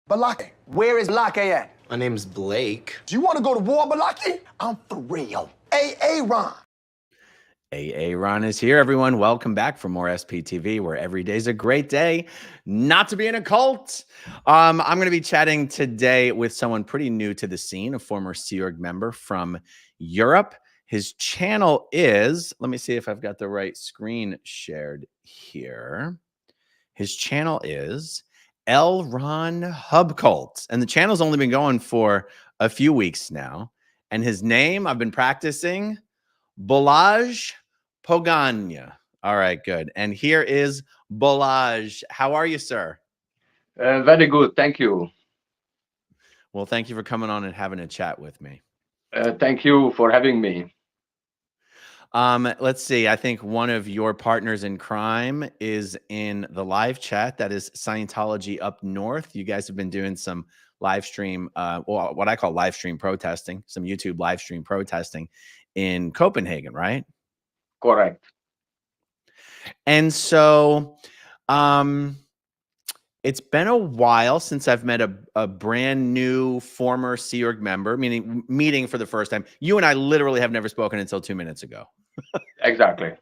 Balaki, where is Balaki at? My name's Blake. Do you want to go to war, Balaki? I'm for real. Ron. Ron is here, everyone. Welcome back for more SPTV, where every day's a great day not to be in a cult. I'm going to be chatting today with someone pretty new to the scene, a former Sea Org member from Europe. His channel is, let me see if I've got the right screen shared here. His channel is Ron Hub Cult, and the channel's only been going for a few weeks now. And his name, I've been practicing, BALAZS POGANY. All right, good. And here is BALAZS. How are you, sir? Very good, thank you. Well, thank you for coming on and having a chat with me. Thank you for having me. Let's see. I think one of your partners in crime is in the live chat. That is Scientology Up North. You guys have been doing some live stream, well, what I call live stream protesting, some YouTube live stream protesting in Copenhagen, right? Correct. And so it's been a while since I've met a brand new former Sea Org member, meeting for the first time. You and I literally have never spoken until 2 minutes ago. Exactly.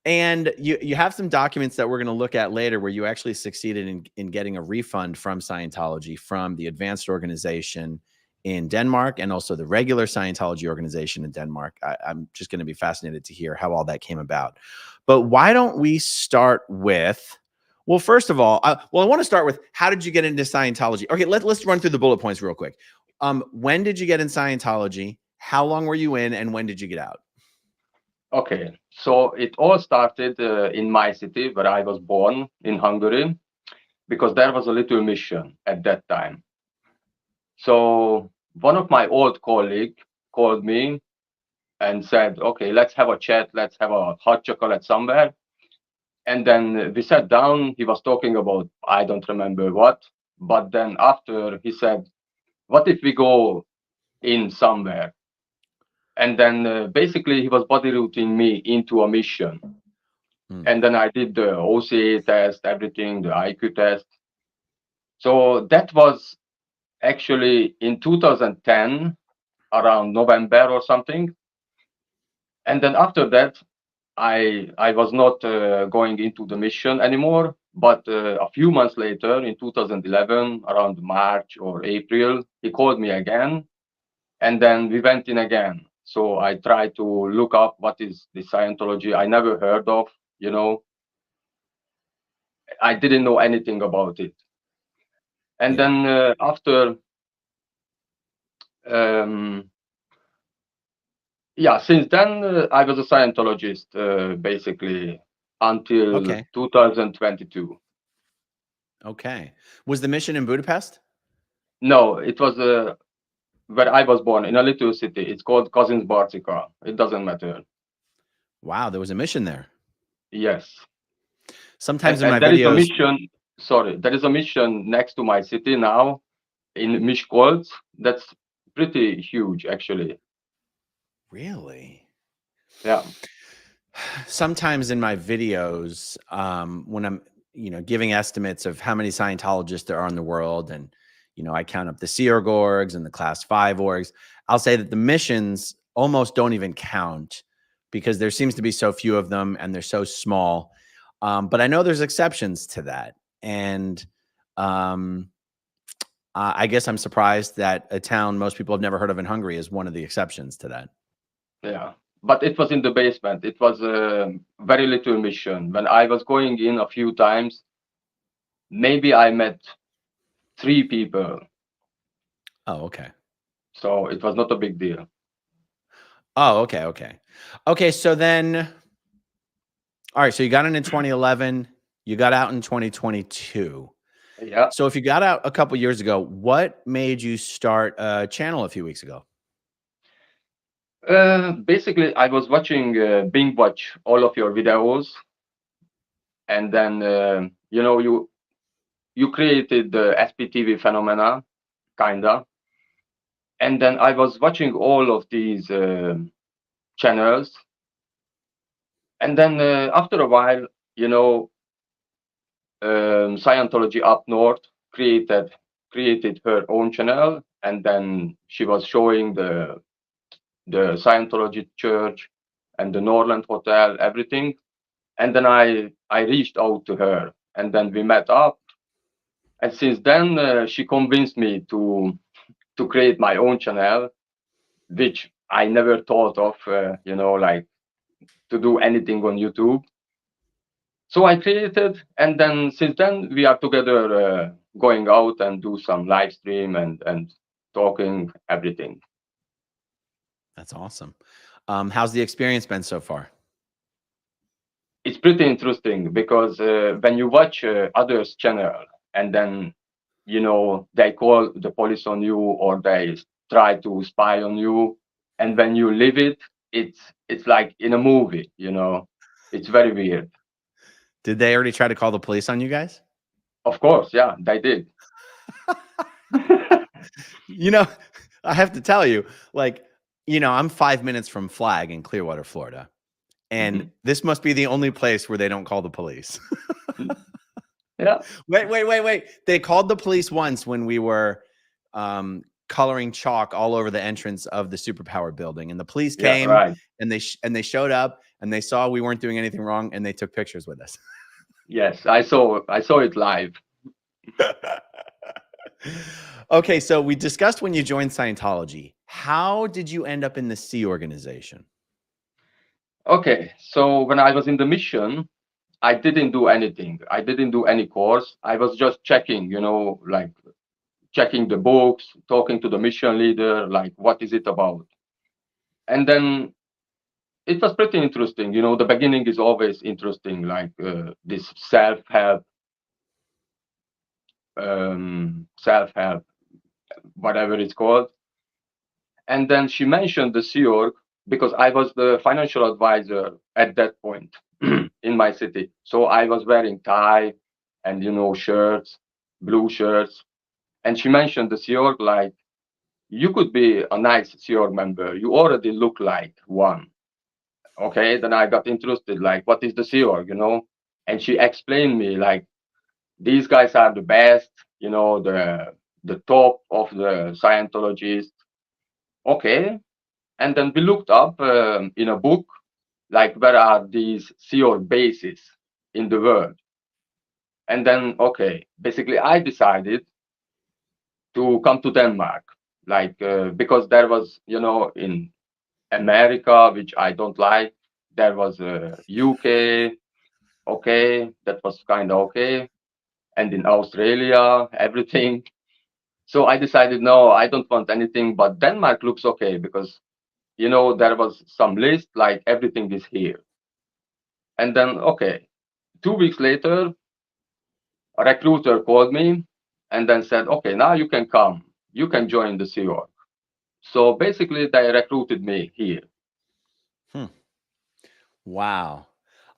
And you have some documents that we're going to look at later where you actually succeeded in getting a refund from Scientology, from the advanced organization in Denmark and also the regular Scientology organization in Denmark. I'm just going to be fascinated to hear how all that came about. But why don't we start with, well, first of all, I want to start with, how did you get into Scientology? Okay, let's run through the bullet points real quick. When did you get in Scientology? How long were you in, and when did you get out? Okay, so it all started in my city where I was born, in Hungary, because there was a little mission at that time. So one of my old colleagues called me and said, okay, let's have a chat, let's have a hot chocolate somewhere. And then we sat down. He was talking about, I don't remember what, but then after he said, what if we go in somewhere? And then basically he was body routing me into a mission. And then I did the OCA test, everything, the IQ test. So that was actually in 2010, around November or something. And then after that, I was not going into the mission anymore. But a few months later, in 2011, around March or April, he called me again. And then we went in again. So I tried to look up what is the Scientology. I never heard of, you know. I didn't know anything about it. And then after, since then, I was a Scientologist, basically, until 2022. Okay. Was the mission in Budapest? No, it was where I was born, in a little city. It's called Kazincbarcika. It doesn't matter. Wow, there was a mission there. Yes. Sometimes in and my there videos, is a mission. Sorry, there is a mission next to my city now, in Miskolc. That's pretty huge, actually. Really? Yeah. Sometimes in my videos, when I'm, giving estimates of how many Scientologists there are in the world, and, I count up the Sea Org orgs and the Class 5 orgs, I'll say that the missions almost don't even count because there seems to be so few of them and they're so small. But I know there's exceptions to that. And I guess I'm surprised that a town most people have never heard of in Hungary is one of the exceptions to that. Yeah, but it was in the basement. It was a very little mission. When I was going in a few times, maybe I met 3 people. Oh, okay. So it was not a big deal. Oh, okay, okay. Okay, so then, all right, so you got in 2011, you got out in 2022. Yeah. So if you got out a couple years ago, what made you start a channel a few weeks ago? Basically, I was watching, binge watch all of your videos. And then, you created the SPTV phenomena, kinda. And then I was watching all of these channels. And then after a while, Scientology up north created her own channel, and then she was showing the Scientology church and the Norland Hotel, everything. And then I reached out to her, and then we met up. And since then, she convinced me to create my own channel, which I never thought of, like to do anything on YouTube. So I created, and then since then we are together, going out and do some live stream and talking everything. That's awesome. How's the experience been so far? It's pretty interesting because when you watch others' channel and then they call the police on you or they try to spy on you, and when you live it, it's like in a movie. It's very weird. Did they already try to call the police on you guys? Of course, yeah, they did. I have to tell you, I'm 5 minutes from Flag in Clearwater, Florida. And this must be the only place where they don't call the police. Yeah. Wait. They called the police once when we were coloring chalk all over the entrance of the Superpower building. And the police came, right. and they showed up, and they saw we weren't doing anything wrong, and they took pictures with us. Yes, I saw it live. Okay, so we discussed when you joined Scientology. How did you end up in the Sea organization? Okay, so when I was in the mission, I didn't do anything. I didn't do any course. I was just checking, like checking the books, talking to the mission leader, like what is it about? And then it was pretty interesting. The beginning is always interesting, like this self-help, whatever it's called. And then she mentioned the Sea Org because I was the financial advisor at that point in my city. So I was wearing tie and, shirts, blue shirts. And she mentioned the Sea Org, like, you could be a nice Sea Org member. You already look like one. Okay, then I got interested, like, what is the Sea Org, And she explained me, like, these guys are the best, the top of the Scientologists. Okay. And then we looked up in a book, like, where are these Sea Org bases in the world? And then, okay, basically I decided to come to Denmark, like, because there was, in America, which I don't like, there was UK, okay, that was kind of okay. And in Australia, everything. So I decided, no, I don't want anything, but Denmark looks okay because, there was some list, like everything is here. And then, okay, 2 weeks later, a recruiter called me and then said, okay, now you can come. You can join the Sea Org. So basically, they recruited me here. Wow.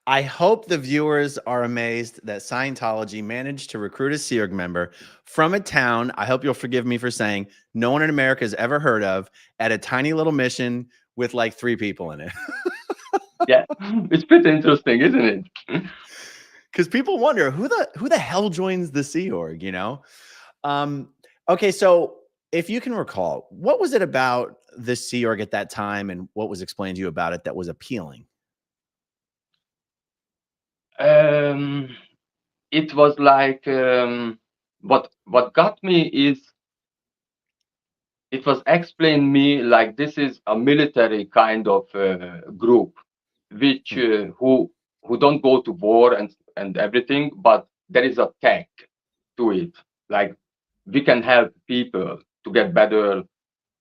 I hope the viewers are amazed that Scientology managed to recruit a Sea Org member from a town, I hope you'll forgive me for saying, no one in America has ever heard of, at a tiny little mission with like 3 people in it. Yeah, it's pretty interesting, isn't it? Because people wonder who the hell joins the Sea Org, Okay, so if you can recall, what was it about the Sea Org at that time, and what was explained to you about it that was appealing? It was like what got me is it was explained me like this is a military kind of group, which who don't go to war and everything, but there is a tech to it. Like we can help people to get better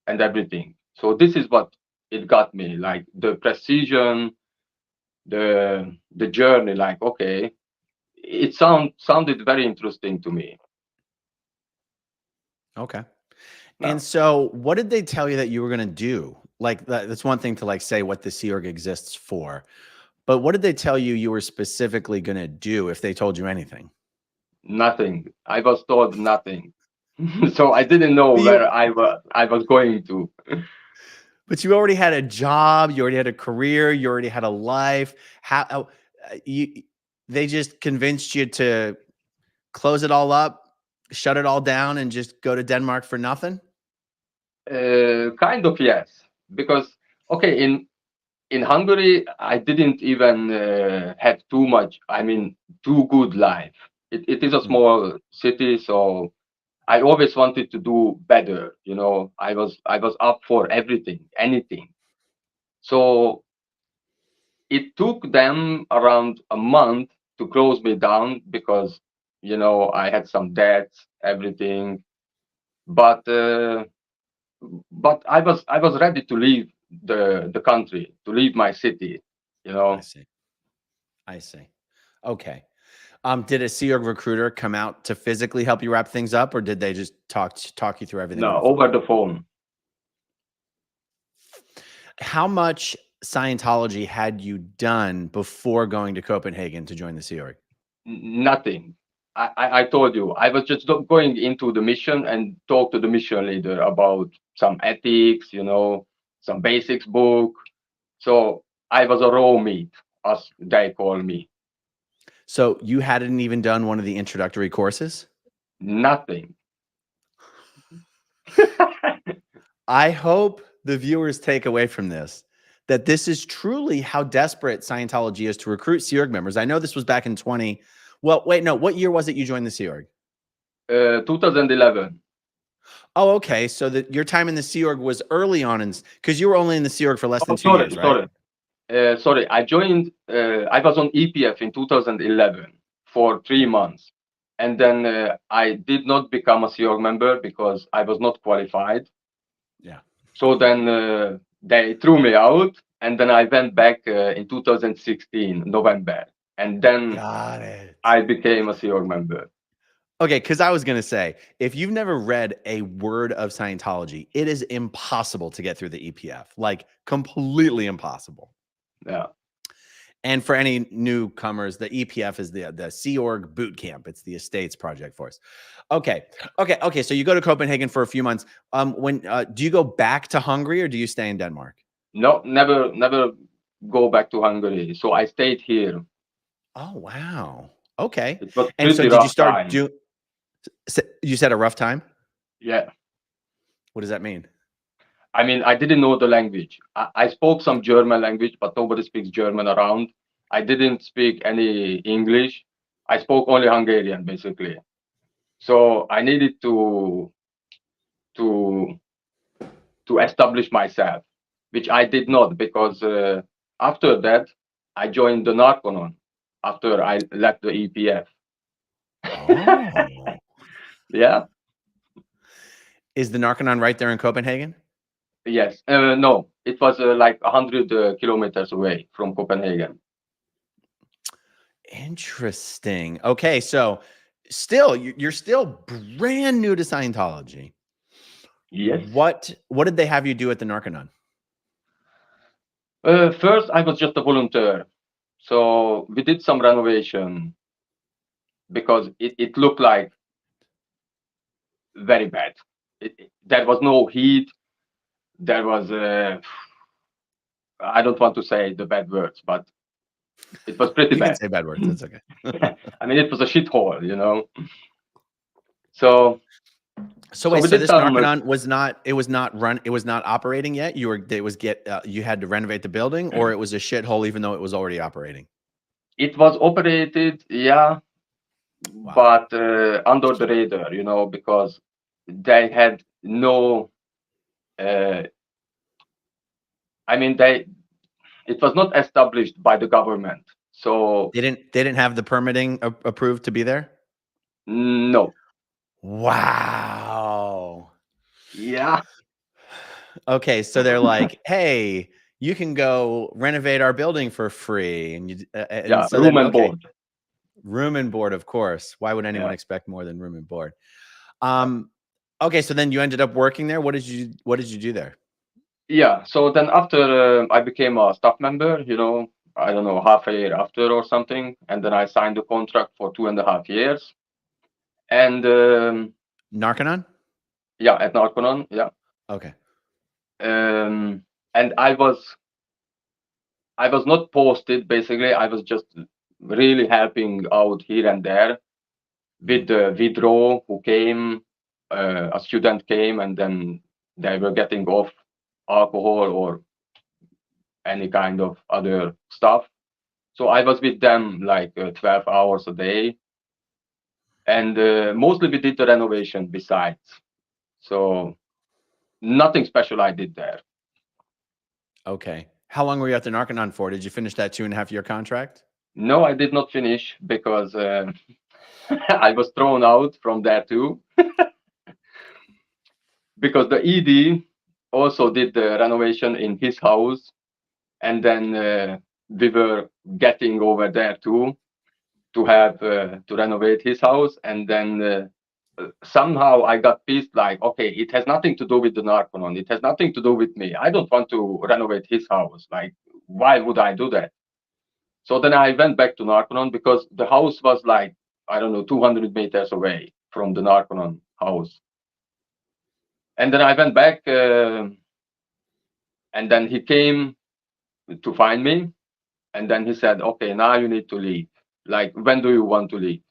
and everything. So this is what it got me, like the precision, the journey. Like okay, it sounded very interesting to me. Okay. No. And so what did they tell you that you were going to do? Like that's one thing to like say what the Sea Org exists for, but what did they tell you were specifically going to do if they told you anything? Nothing. I was told nothing. So I didn't know where I was going to. But you already had a job, you already had a career, you already had a life. How they just convinced you to close it all up, shut it all down, and just go to Denmark for nothing? Kind of, yes. Because okay, in Hungary, I didn't even have too much. I mean, too good life. It is a small city, so I always wanted to do better. You know, I was up for everything, anything. So it took them around a month to close me down because, you know, I had some debts, everything. But I was ready to leave the country, to leave my city. You I know, see. I see. Okay. Did a Sea Org recruiter come out to physically help you wrap things up, or did they just talk you through everything on no, the phone? over the phone. How much Scientology had you done before going to Copenhagen to join the Sea Org? Nothing. I told you, I was just going into the mission and talk to the mission leader about some ethics, you know, some basics book. So I was a raw meat, as they call me. So you hadn't even done one of the introductory courses? Nothing. I hope the viewers take away from this that this is truly how desperate Scientology is to recruit Sea Org members. I know this was back in well, wait, no, what year was it you joined the Sea Org? 2011. Oh, okay. So that your time in the Sea Org was early on, because you were only in the Sea Org for less than Oh, 2 years, right? Sorry. I joined. I was on EPF in 2011 for 3 months, and then I did not become a Sea Org member because I was not qualified. Yeah. So then they threw me out, and then I went back in 2016 November, and then Got it. I became a Sea Org member. Okay, because I was going to say, if you've never read a word of Scientology, it is impossible to get through the EPF, like completely impossible. Yeah. And for any newcomers, the EPF is the Sea Org boot camp. It's the Estates Project Force. Okay. So you go to Copenhagen for a few months. When do you go back to Hungary or do you stay in Denmark? No, never go back to Hungary. So I stayed here. Oh wow. Okay. It was And so pretty did you rough start time. You said a rough time? Yeah. What does that mean? I mean, I didn't know the language. I spoke some German language, but nobody speaks German around. I didn't speak any English. I spoke only Hungarian, basically. So I needed to to establish myself, which I did not because after that I joined the Narconon after I left the EPF. Oh. Yeah. Is the Narconon right there in Copenhagen? Yes. No, it was like 100 kilometers away from Copenhagen. Interesting. Okay, so still you're still brand new to Scientology. Yes. What did they have you do at the Narconon? First, I was just a volunteer. So we did some renovation because it looked like very bad. There was no heat. There was, I don't want to say the bad words, but it was pretty You can bad. say bad words. That's okay. I mean, it was a shithole, you know. So Wait, we so did this some. Narconon was not operating yet. You had to renovate the building, or it was a shithole even though it was already operating. It was operated, yeah, Wow. but under the radar, you know, because they had no. I mean, it was not established by the government, so They didn't have the permitting approved to be there. no. Wow. Yeah. Okay, so they're like, "Hey, you can go renovate our building for free," and Yeah, so room then and board. room and board, of course. Why would anyone Yeah. expect more than room and board? Okay, so then you ended up working there. What did you do there? Yeah. So then after I became a staff member, you know, I don't know, half a year after or something, and then I signed the contract for 2.5 years. And Narconon? yeah, at Narconon, yeah. Okay. And I was not posted. Basically, I was just really helping out here and there. with the withdrawal who came, a student came, and then they were getting off alcohol or any kind of other stuff. So I was with them like 12 hours a day, and mostly we did the renovation besides. So nothing special I did there. Okay. How long were you at the Narconon for? Did you finish that 2.5-year contract? No, I did not finish because I was thrown out from there too. Because the ED also did the renovation in his house, and then we were getting over there too to have to renovate his house, and then somehow I got pissed, like, okay, it has nothing to do with the Narconon, it has nothing to do with me. I don't want to renovate his house. Like, why would I do that? So then I went back to Narconon because the house was like, I don't know, 200 meters away from the Narconon house. And then I went back, and then he came to find me, and then he said, okay, now you need to leave. Like, when do you want to leave?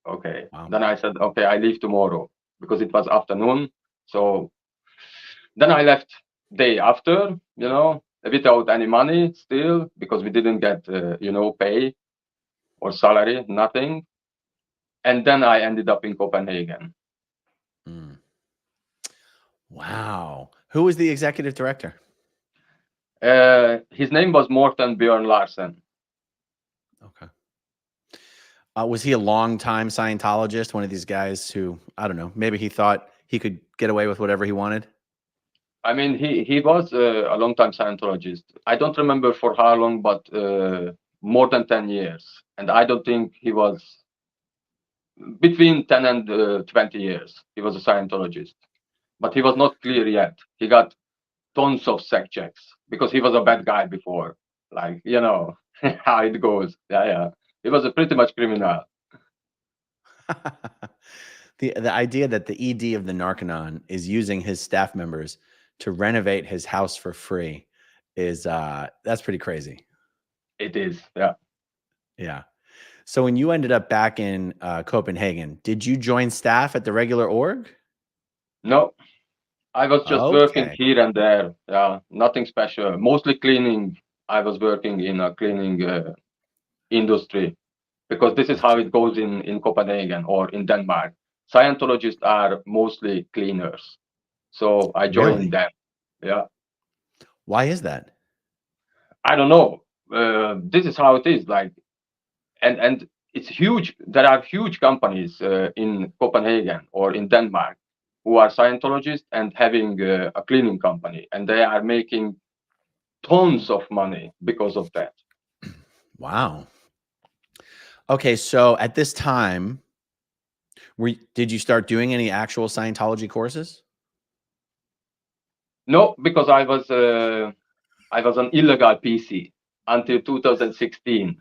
Okay. Wow. Then I said, okay, I leave tomorrow, because it was afternoon. So then I left day after, without any money still, because we didn't get, pay or salary, nothing. And then I ended up in Copenhagen. Mm. Wow. Who was the executive director? His name was Morten Bjørn Larsen. Okay. Was he a long-time Scientologist, one of these guys who, I don't know, maybe he thought he could get away with whatever he wanted? I mean, he was a long-time Scientologist. I don't remember for how long, but more than 10 years. And I don't think he was between 10 and 20 years. He was a Scientologist. But he was not clear yet. He got tons of sec checks because he was a bad guy before. Like, how it goes. Yeah. He was a pretty much criminal. The idea that the ED of the Narconon is using his staff members to renovate his house for free is that's pretty crazy. It is, yeah. Yeah. So when you ended up back in Copenhagen, did you join staff at the regular org? No, I was just working Okay. here and there. Yeah, nothing special. Mostly cleaning. I was working in a cleaning industry, because this is how it goes in Copenhagen or in Denmark. Scientologists are mostly cleaners. So I joined Really? them. Yeah. Why is that? I don't know. This is how it is. Like, and it's huge. There are huge companies in Copenhagen or in Denmark who are Scientologists and having a cleaning company, and they are making tons of money because of that. Wow. Okay, so at this time, did you start doing any actual Scientology courses? No, because I was an illegal PC until 2016.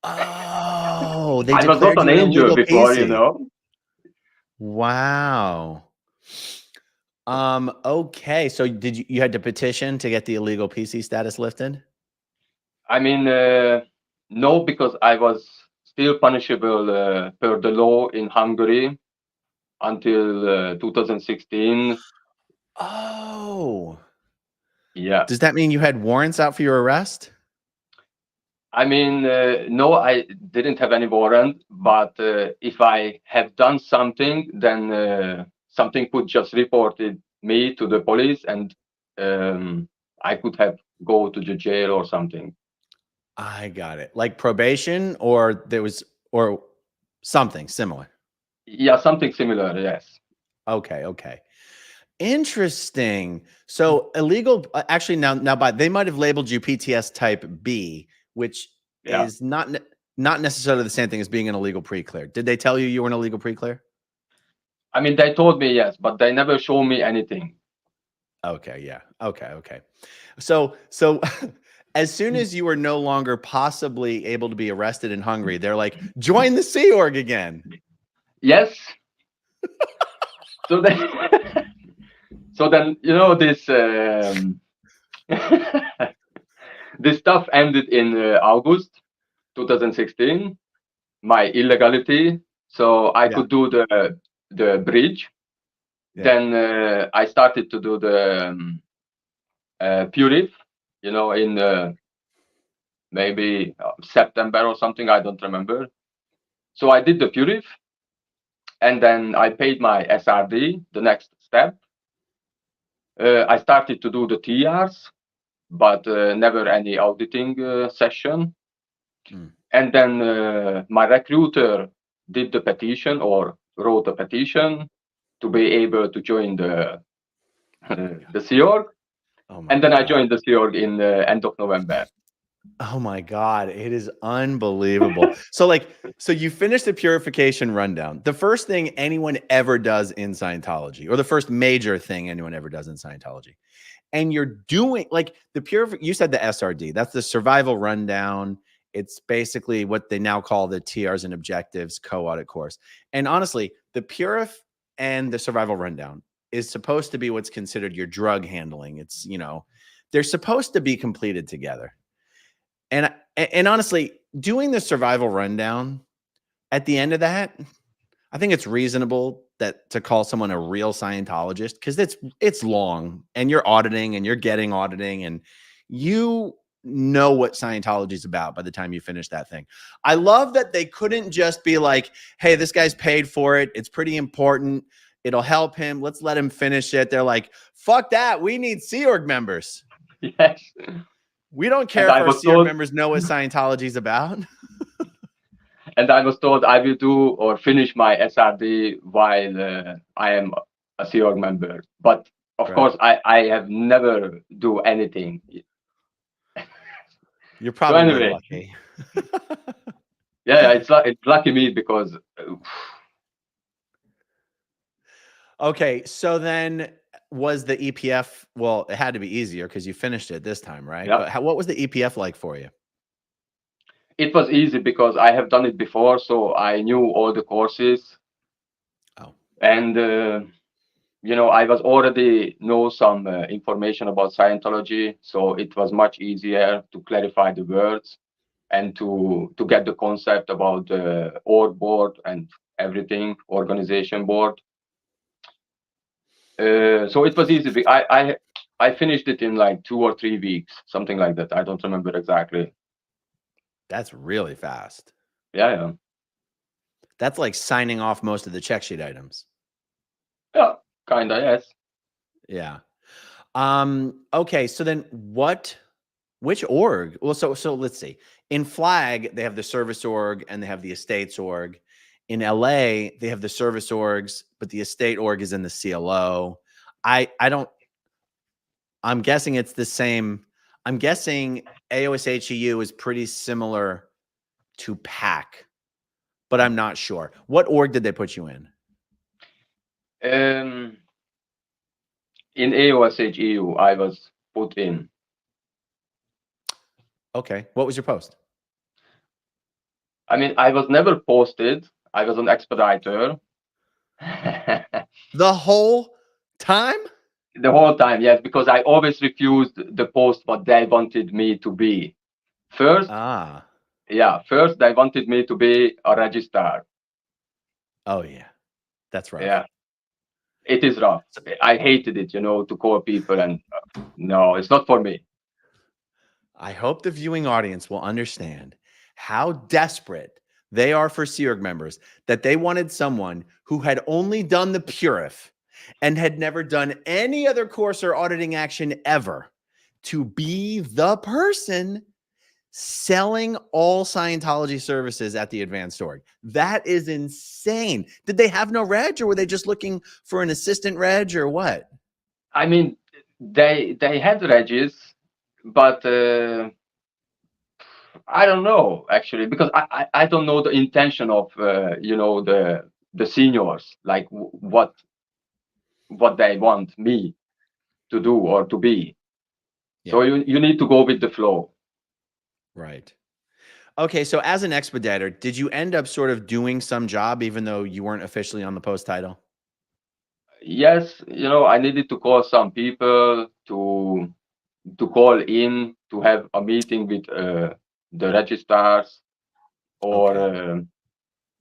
Oh, they I was not declared an you an angel illegal before, PC. Wow. Okay, so did you had to petition to get the illegal PC status lifted? I mean, no, because I was still punishable per the law in Hungary until 2016. Oh. Yeah. Does that mean you had warrants out for your arrest? I mean, no, I didn't have any warrant, but if I have done something, then something could just reported me to the police, and I could have go to the jail or something. I got it. Like probation, or something similar. Yeah, something similar, yes. Okay. Interesting. So illegal, actually now they might have labeled you PTS type B, which is not necessarily the same thing as being an illegal pre-clear. Did they tell you you were an illegal pre-clear? I mean, they told me yes, but they never show me anything. Okay, yeah. Okay. So as soon as you were no longer possibly able to be arrested in Hungary, they're like, join the Sea Org again. Yes. So then, this this stuff ended in August 2016. My illegality. so I Yeah. could do the bridge. Yeah. Then I started to do the Purif, in maybe September or something. I don't remember. So I did the Purif, and then I paid my SRD. The next step, I started to do the TRs, but never any auditing session. Mm. And then my recruiter did the petition or wrote a petition to be able to join the the Sea Org. Oh my And then I God. joined the Sea Org in the end of November. Oh my God. It is unbelievable. So you finished the purification rundown. The first thing anyone ever does in Scientology, or the first major thing anyone ever does in Scientology. And you're doing like you said the SRD, that's the survival rundown. It's basically what they now call the TRs and objectives co-audit course. And honestly, the Purif and the survival rundown is supposed to be what's considered your drug handling. It's, they're supposed to be completed together. And honestly, doing the survival rundown at the end of that, I think it's reasonable that to call someone a real Scientologist, because it's long and you're auditing and you're getting auditing and you know what Scientology is about by the time you finish that thing. I love that they couldn't just be like, hey, this guy's paid for it. It's pretty important. It'll help him. Let's let him finish it. They're like, fuck that. We need Sea Org members. Yes. We don't care And if I our was Sea Org told, members know what Scientology is about. and I was told I will do or finish my SRD while I am a Sea Org member. But of Right. course, I have never do anything. You're probably anyway. lucky. Yeah, it's lucky me because Okay, so then was the EPF, well, it had to be easier because you finished it this time, right? Yeah. But what was the EPF like for you? it was easy because I have done it before, so I knew all the courses. Oh. And I was already know some information about Scientology, so it was much easier to clarify the words and to get the concept about the org board and everything, organization board. So it was easy. I finished it in like 2 or 3 weeks, something like that. I don't remember exactly. That's really fast. Yeah. That's like signing off most of the check sheet items. Yeah, kinda, yes. Yeah. Okay, so then which org? Well, so let's see. In Flag, they have the service org and they have the estates org. In LA, they have the service orgs, but the estate org is in the CLO. I'm guessing it's the same. I'm guessing AOSHEU is pretty similar to PAC, but I'm not sure. What org did they put you in? In AOSHEU, I was put in. Okay. What was your post? I mean, I was never posted. I was an expediter. The whole time? The whole time, yes, because I always refused the post what they wanted me to be. First they wanted me to be a registrar. Oh yeah, that's right. Yeah, it is rough. I hated it, to call people, and no, it's not for me. I hope the viewing audience will understand how desperate they are for Sea Org members, that they wanted someone who had only done the Purif and had never done any other course or auditing action ever to be the person selling all Scientology services at the advanced org. That is insane. Did they have no reg, or were they just looking for an assistant reg, or what? I mean, they had regis, but I don't know actually, because I don't know the intention of the seniors, like what they want me to do or to be. Yeah. So you need to go with the flow. Right. Okay, so as an expediter, did you end up sort of doing some job even though you weren't officially on the post title? Yes, I needed to call some people to call in to have a meeting with the registrars, or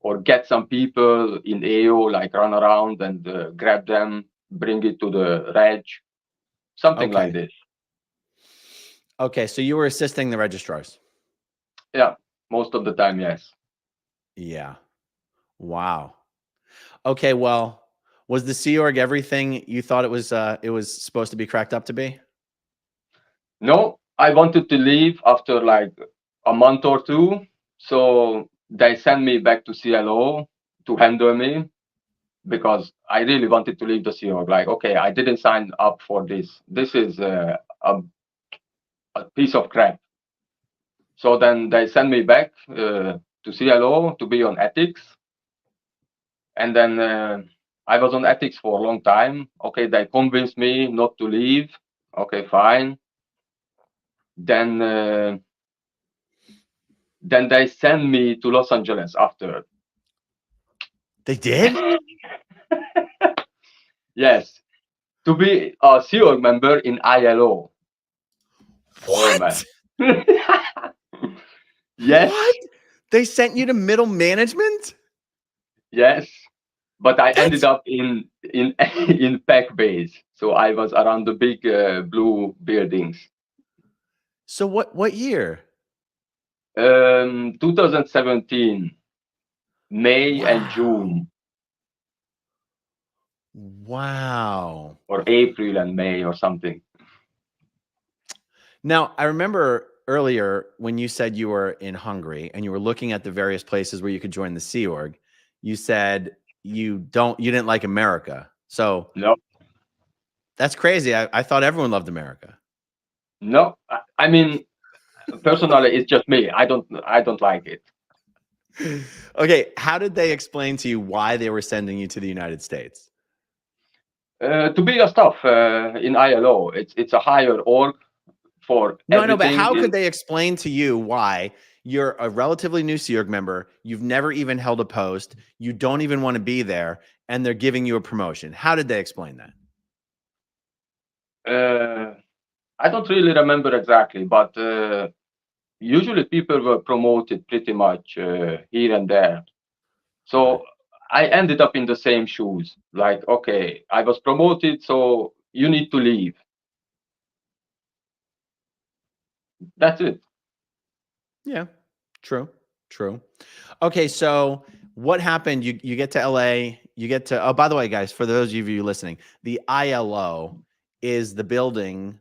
or get some people in AO, like run around and grab them, bring it to the reg, something like this. Okay, so you were assisting the registrars. Yeah, most of the time, yes. Yeah. Wow. Okay, well, was the Sea Org everything you thought it was supposed to be cracked up to be? No, I wanted to leave after like a month or two. So they sent me back to CLO to handle me because I really wanted to leave the Sea Org. Like, okay, I didn't sign up for this. This is a piece of crap. So then they sent me back to CLO to be on ethics. And then I was on ethics for a long time. Okay, they convinced me not to leave. Okay, fine. Then they sent me to Los Angeles after. They did? Yes, to be a Sea Org member in ILO. Oh, man. What? Yes, What? They sent you to middle management? yes. But I That's ended up in in Pac Base, so I was around the big blue buildings. so what year? 2017, May and June, Wow. or April and May or something. Now, I remember earlier when you said you were in Hungary and you were looking at the various places where you could join the Sea Org, you said you didn't like America. So No, that's crazy. I thought everyone loved America. no. I mean, personally, it's just me. I don't like it. Okay, how did they explain to you why they were sending you to the United States? To be a staff in ILO, it's a higher org for No, I know, but everything. how could they explain to you why you're a relatively new Sea Org member, you've never even held a post, you don't even want to be there, and they're giving you a promotion? How did they explain that? I don't really remember exactly, but usually people were promoted pretty much here and there. So I ended up in the same shoes. Like, okay, I was promoted, so you need to leave. That's it. Yeah, true. Okay, so what happened? You get to LA, you get to, oh, by the way, guys, for those of you listening, the ILO is the building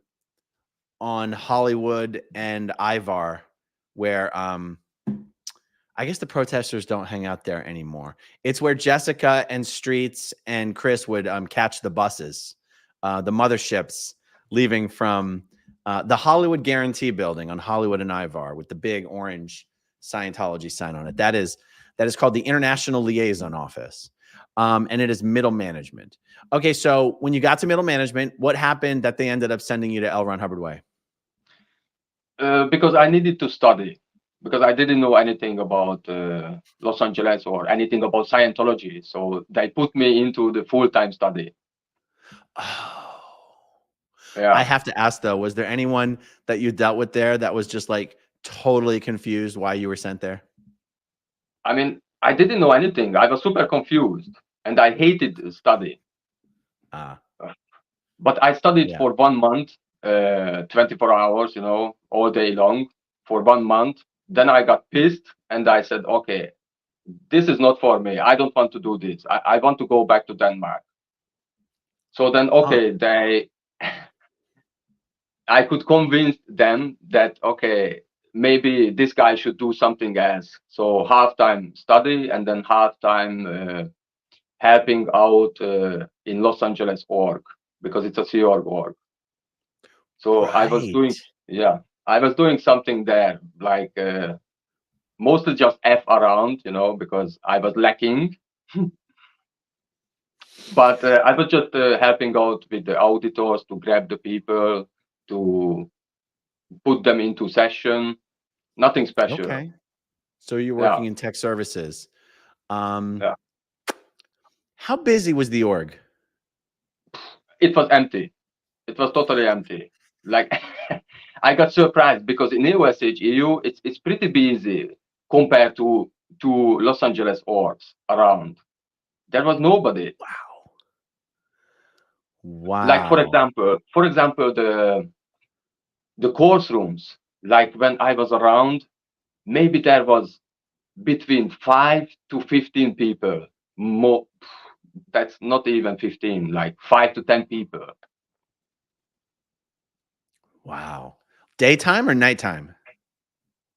on Hollywood and Ivar where I guess the protesters don't hang out there anymore. It's where Jessica and Streets and Chris would catch the buses, the motherships leaving from the Hollywood Guarantee building on Hollywood and Ivar with the big orange Scientology sign on it. That is called the International Liaison Office. And it is middle management. Okay, so when you got to middle management, what happened that they ended up sending you to L. Ron Hubbard Way? Because I needed to study, because I didn't know anything about Los Angeles or anything about Scientology. So they put me into the full-time study. Oh. Yeah. I have to ask though, was there anyone that you dealt with there that was just like totally confused why you were sent there? I mean, I didn't know anything. I was super confused and I hated study. But I studied for 1 month, 24 hours, all day long for 1 month. Then I got pissed and I said, okay, this is not for me. I don't want to do this. I want to go back to Denmark. So then, okay, I could convince them that, okay, maybe this guy should do something else. So half-time study and then half-time helping out in Los Angeles org, because it's a Sea Org. So I was doing something there, like mostly just F around, because I was lacking. But I was just helping out with the auditors to grab the people, to put them into session. Nothing special. Okay. So you're working in tech services. Yeah. How busy was the org? It was empty. It was totally empty. Like I got surprised because in EOSH EU, it's pretty busy compared to to Los Angeles orgs around. There was nobody. Wow. Like for Wow. example, the course rooms. Like when I was around, maybe there was between 5 to 15 people. More, that's not even 15. Like 5 to 10 people. Wow. Daytime or nighttime?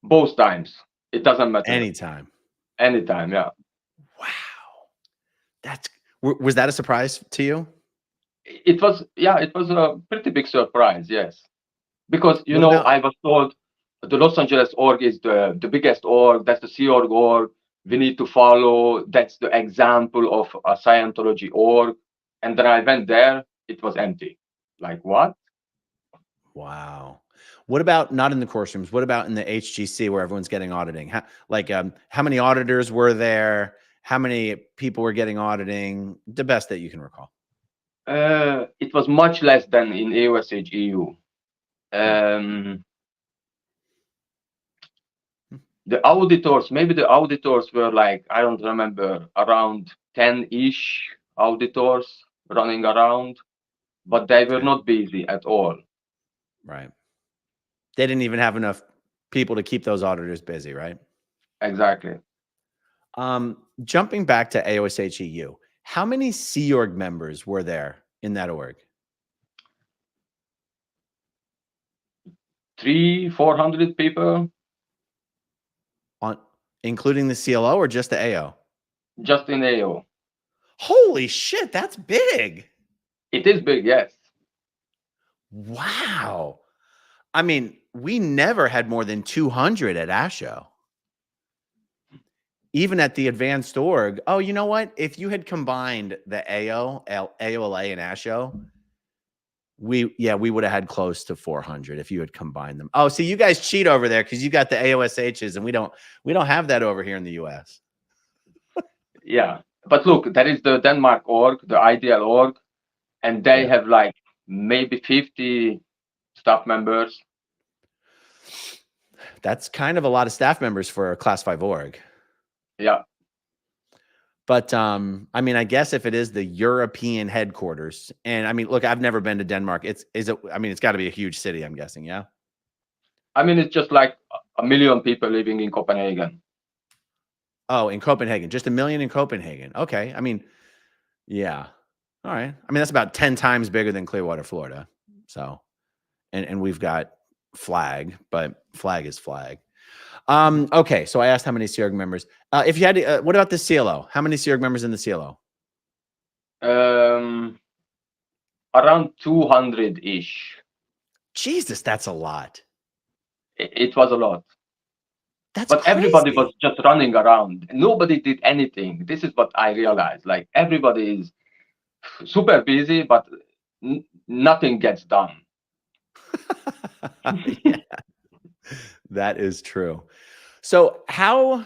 Both times. It doesn't matter. Anytime. Anytime. Yeah. Wow. That's was that a surprise to you? It was. Yeah. It was a pretty big surprise. Yes. Because What about I was told the Los Angeles org is the biggest org. That's the Sea org. We need to follow. That's the example of a Scientology org. And then I went there. It was empty. Like what? wow. What about not in the course rooms? What about in the HGC where everyone's getting auditing? How many auditors were there? How many people were getting auditing? The best that you can recall. It was much less than in AOSH EU. The auditors, maybe the auditors were like, I don't remember, around 10-ish auditors running around, but they were Okay. not busy at all. Right. They didn't even have enough people to keep those auditors busy, right? Exactly. Jumping back to AOSHEU, how many Sea Org members were there in that org? 300-400 people, On including the CLO or just the AO? just in AO. Holy shit, that's big. It is big, yes. Wow. I mean, we never had more than 200 at ASHO. Even at the advanced org. Oh, you know what? If you had combined the AOLA and ASHO, we would have had close to 400 if you had combined them. Oh, see, you guys cheat over there because you got the AOSHs and we don't have that over here in the US. Yeah. But look, that is the Denmark org, the ideal org, and they Yeah. have like maybe 50 staff members. That's kind of a lot of staff members for a class 5 org. Yeah. But I mean, I guess if it is the European headquarters, and I mean, look, I've never been to Denmark. I mean, it's got to be a huge city, I'm guessing, yeah. I mean, it's just like 1 million people living in Copenhagen. Oh, in Copenhagen, just 1 million in Copenhagen. Okay. I mean, yeah. All right. I mean, that's about 10 times bigger than Clearwater, Florida. So, and we've got flag, but flag is flag. Okay. So I asked how many Sea Org members. If you had to, what about the CLO? How many Sea Org members in the CLO? Around 200-ish. Jesus, that's a lot. It was a lot. That's But everybody was crazy. just running around. Nobody did anything. This is what I realized. Like everybody is super busy, but nothing gets done. Yeah, that is true. So how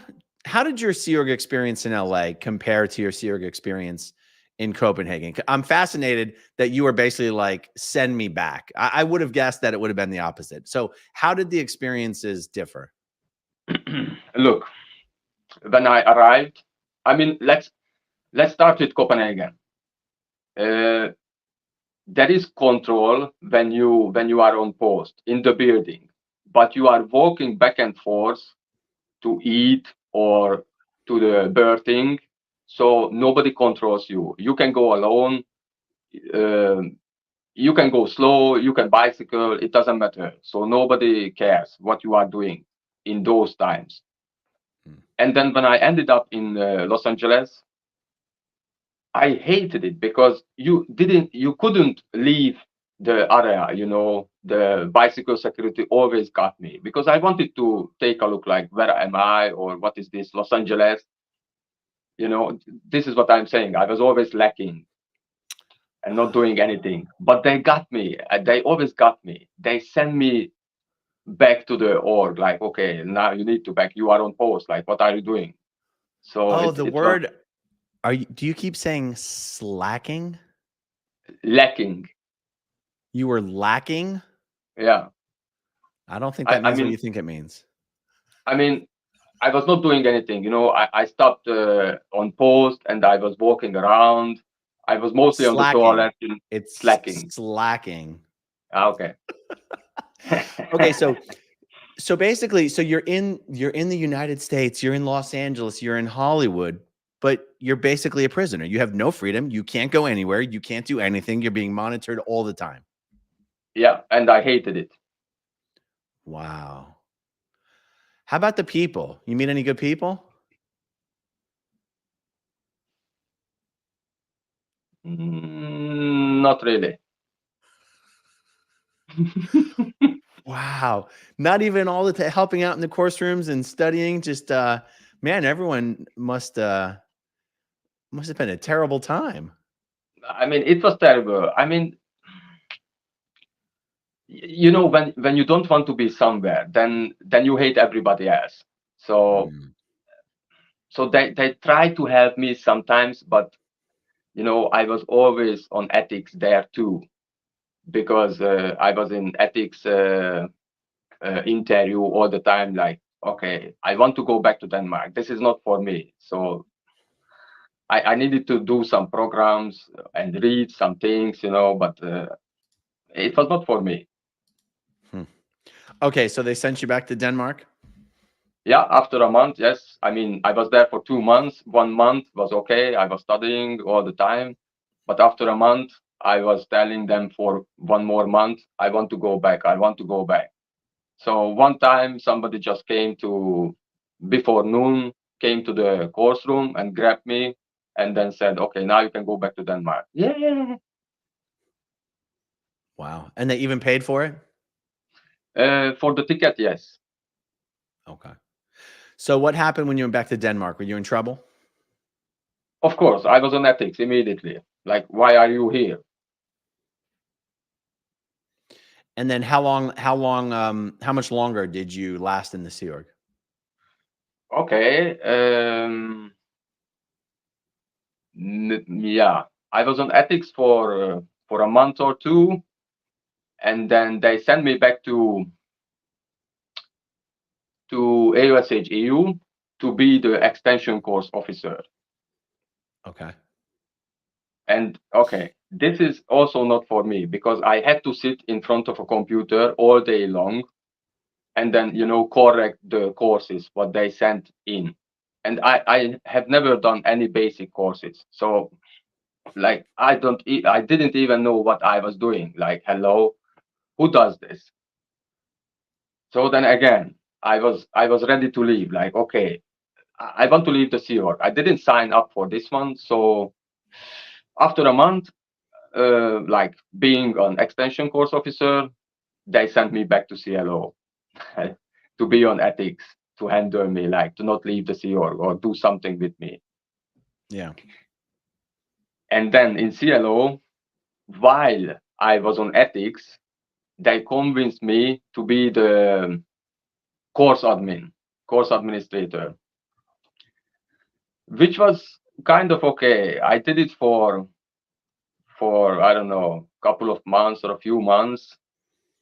did your Sea Org experience in LA compare to your Sea Org experience in Copenhagen? I'm fascinated that you were basically like, send me back. I would have guessed that it would have been the opposite. So how did the experiences differ? Look, when I arrived, I mean, let's start with Copenhagen. There is control when you are on post in the building, but you are walking back and forth to eat or to the birthing, so nobody controls you. You can go alone, you can go slow, you can bicycle, it doesn't matter. So nobody cares what you are doing in those times. And then when I ended up in Los Angeles, I hated it because you couldn't leave the area, the bicycle security always got me because I wanted to take a look like, where am I, or what is this, Los Angeles? This is what I'm saying. I was always lacking and not doing anything, but they got me. They always got me. They send me back to the org, like, okay, now you need to back, you are on post, like, what are you doing? So Oh, it the was word, do you keep saying slacking? lacking. You were lacking? Yeah. I don't think that I means what mean, you think it means. I mean, I was not doing anything. You know, I stopped on post and I was walking around. I was mostly on the Slacking. toilet, It's slacking. slacking. Okay. Okay, so basically, so you're in the United States, you're in Los Angeles, you're in Hollywood, but you're basically a prisoner. You have no freedom. You can't go anywhere. You can't do anything. You're being monitored all the time. Yeah, and I hated it. Wow. How about the people? You meet any good people? Not really. Wow. Not even all the helping out in the course rooms and studying. Just man, everyone must have been a terrible time. I mean, it was terrible. I mean, you know, when you don't want to be somewhere, then you hate everybody else. So Mm. so they try to help me sometimes, but you know, I was always on ethics there too, because I was in ethics interview all the time. Like, okay, I want to go back to Denmark. This is not for me. So I needed to do some programs and read some things, you know, but it was not for me. Okay, so they sent you back to Denmark? Yeah, after a month, yes. I mean, I was there for 2 months. 1 month was okay. I was studying all the time. But after a month, I was telling them for 1 more month, I want to go back. I want to go back. So one time, somebody just came to, before noon, came to the course room and grabbed me and then said, okay, now you can go back to Denmark. Yeah. Wow. And they even paid for it? For the ticket, yes. Okay. So what happened when you went back to Denmark? Were you in trouble? Of course, I was on ethics immediately. Like, why are you here? And then how much longer did you last in the Sea Org? Okay. Yeah, I was on ethics for a month or two, and then they sent me back to AUSH EU to be the extension course officer. Okay. And okay, this is also not for me because I had to sit in front of a computer all day long and then, you know, correct the courses, what they sent in. And I have never done any basic courses. So like, I didn't even know what I was doing. Like, hello, who does this? So then again, I was ready to leave. Like, okay, I want to leave the Sea Org. I didn't sign up for this one. So after a month, like being an extension course officer, they sent me back to CLO to be on ethics, to handle me, like to not leave the Sea Org or do something with me. Yeah. And then in CLO, while I was on ethics, they convinced me to be the course administrator, which was kind of okay. I did it for I don't know, a couple of months or a few months.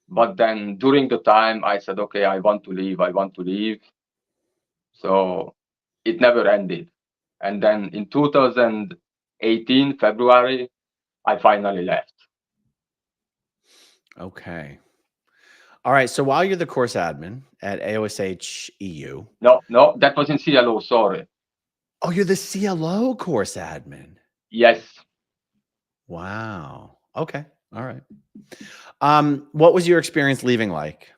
But then during the time I said, okay, I want to leave. I want to leave. So it never ended. And then in 2018, February, I finally left. Okay. All right. So while you're the course admin at AOSH EU. No, that was in CLO, sorry. Oh, you're the CLO course admin. Yes. Wow. Okay. All right. What was your experience leaving like?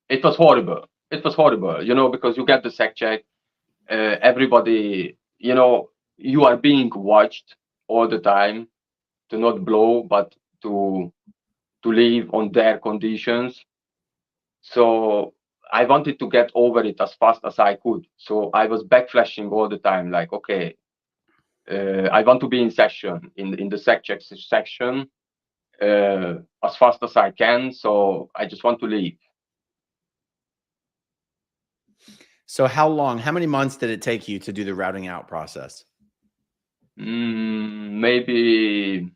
It was horrible. It was horrible, you know, because you get the sec check. Everybody, you know, you are being watched all the time to not blow, but to leave on their conditions. So I wanted to get over it as fast as I could. So I was backflashing all the time, like, okay, I want to be in session, in the sec check section, as fast as I can. So I just want to leave. So how many months did it take you to do the routing out process? Maybe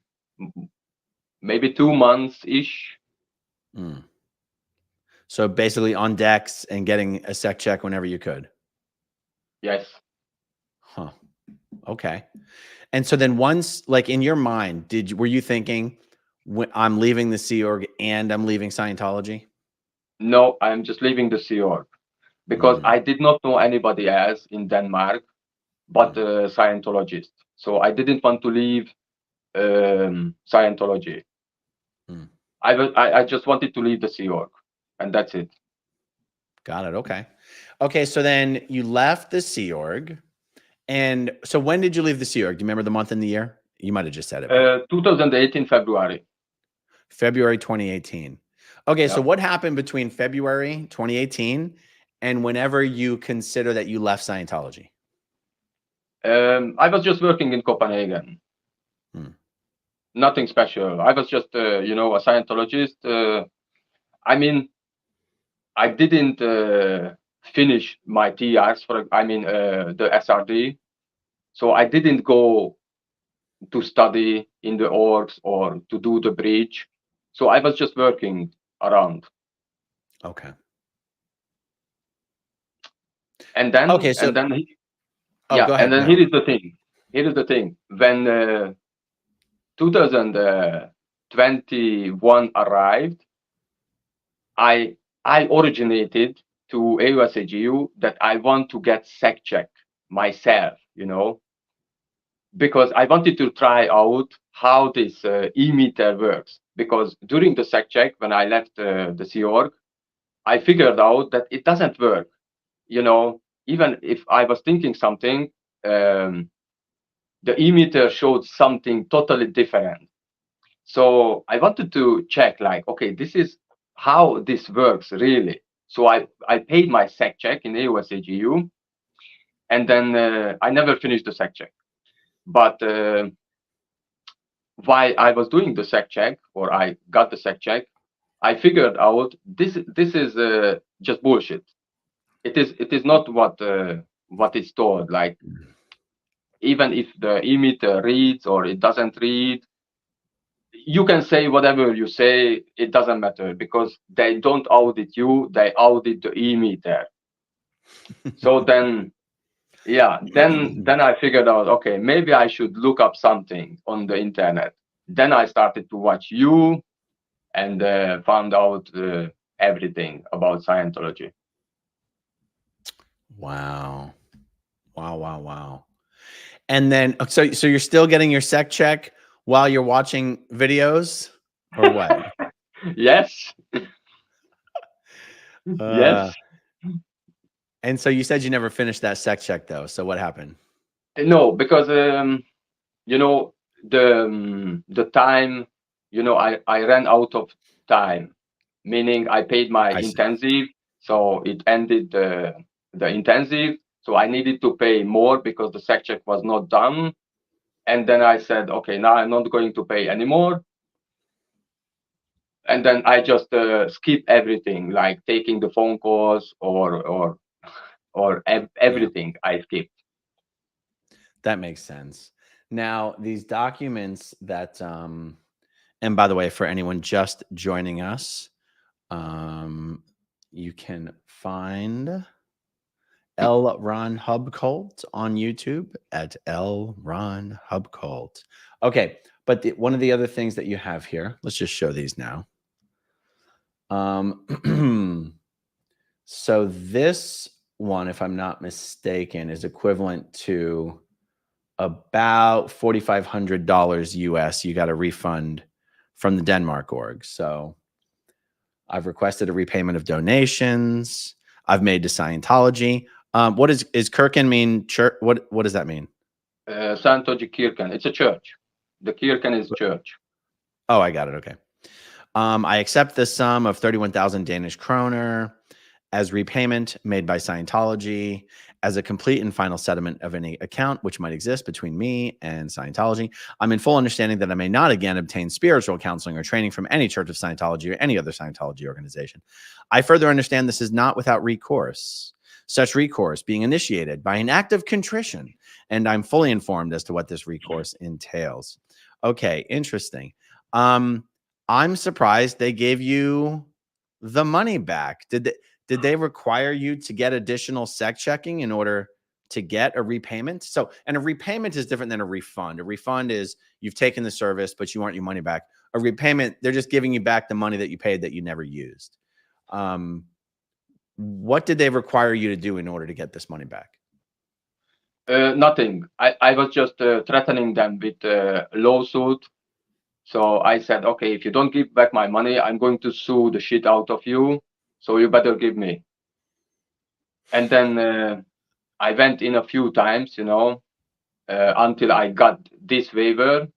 2 months ish. Mm. So basically on decks and getting a sec check whenever you could. Yes. Huh. Okay. And so then once, like in your mind, were you thinking, I'm leaving the Sea Org and I'm leaving Scientology? No, I'm just leaving the Sea Org because Mm, I did not know anybody else in Denmark but mm. a Scientologist. So I didn't want to leave Scientology. Mm. I just wanted to leave the Sea Org, and that's it. Got it. Okay. Okay. So then you left the Sea Org. And so when did you leave the Sea Org? Do you remember the month and the year? You might have just said it, but 2018 February. February 2018. Okay. So Yeah. what happened between February 2018 and whenever you consider that you left Scientology? I was just working in Copenhagen. Hmm. Nothing special. I was just, a Scientologist. I mean, I didn't finish my TRs the SRD. So I didn't go to study in the orgs or to do the bridge. So I was just working around. Okay. And then, Okay. So, and then, oh, go and ahead. then No. here is the thing. Here is the thing. When 2021 arrived, I originated to AUSAGU that I want to get sec check myself, because I wanted to try out how this e-meter works. Because during the sec check, when I left the Sea Org, I figured out that it doesn't work. Even if I was thinking something, the e-meter showed something totally different. So I wanted to check, like, okay, this is how this works really. So I paid my sec check in AUSAGU, and then I never finished the sec check. But while I was doing the sec check, or I got the sec check, I figured out this is just bullshit. It is not what is told. Like, even if the emitter reads or it doesn't read, you can say whatever you say, it doesn't matter, because they don't audit you, they audit the emitter. So then, then I figured out, okay, maybe I should look up something on the internet. Then I started to watch you and found out everything about Scientology. Wow. Wow. Wow. Wow. And then, so you're still getting your sec check while you're watching videos or what? Yes. Uh, Yes. and so you said you never finished that sec check though. So what happened? No, because the time, I ran out of time, meaning I paid my I see. intensive, so it ended the intensive. So I needed to pay more because the sec check was not done. And then I said, okay, now I'm not going to pay anymore. And then I just skip everything, like taking the phone calls or everything. I skipped. That makes sense. Now, these documents that, and by the way, for anyone just joining us, you can find L Ron Hub Cult on YouTube at L Ron Hub Cult. Okay, but one of the other things that you have here, let's just show these now. So this one, if I'm not mistaken, is equivalent to about $4,500 US. You got a refund from the Denmark org. So I've requested a repayment of donations. I've made to Scientology. What is Kirken mean? Church? What does that mean? Scientology Kirken. It's a church. The Kirken is church. Oh, I got it. Okay. I accept the sum of 31,000 Danish kroner as repayment made by Scientology as a complete and final settlement of any account which might exist between me and Scientology. I'm in full understanding that I may not again obtain spiritual counseling or training from any Church of Scientology or any other Scientology organization. I further understand this is not without recourse, such recourse being initiated by an act of contrition, and I'm fully informed as to what this recourse entails. Okay, interesting. I'm surprised they gave you the money back? Did they require you to get additional sec checking in order to get a repayment? So, and a repayment is different than a refund. A refund is you've taken the service, but you want your money back. A repayment, they're just giving you back the money that you paid that you never used. What did they require you to do in order to get this money back? Nothing. I was just threatening them with a lawsuit. So I said, okay, if you don't give back my money, I'm going to sue the shit out of you. So you better give me. And then I went in a few times, you know, until I got this waiver.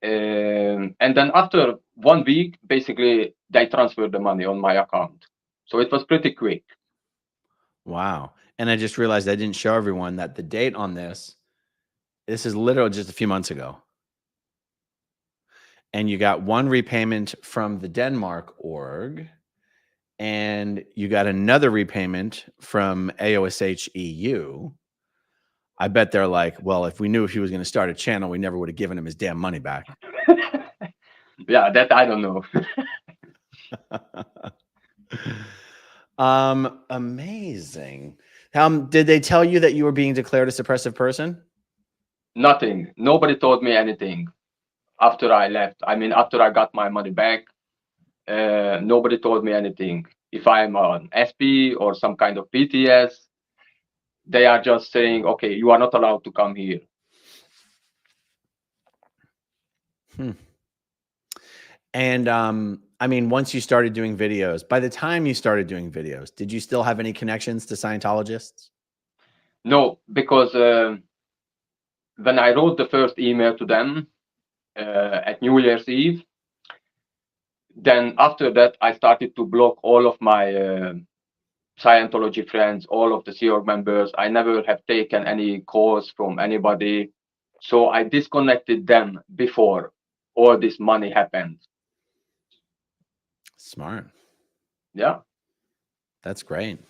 And then after 1 week, basically, they transferred the money on my account. So it was pretty quick. Wow. And I just realized I didn't show everyone that the date on this is literally just a few months ago. And you got one repayment from the Denmark org, and you got another repayment from AOSH EU. I bet they're like, well, if we knew he was going to start a channel, we never would have given him his damn money back. Yeah, that I don't know. Amazing. Did they tell you that you were being declared a suppressive person? Nothing. Nobody told me anything after I left. I mean, after I got my money back, nobody told me anything. If I'm an SP or some kind of PTS, they are just saying, okay, you are not allowed to come here. And I mean, once you started doing videos, by the time you started doing videos, did you still have any connections to Scientologists? No, because when I wrote the first email to them at New Year's Eve, then after that, I started to block all of my Scientology friends, all of the Sea Org members. I never have taken any calls from anybody. So I disconnected them before all this money happened. Smart. Yeah. That's great.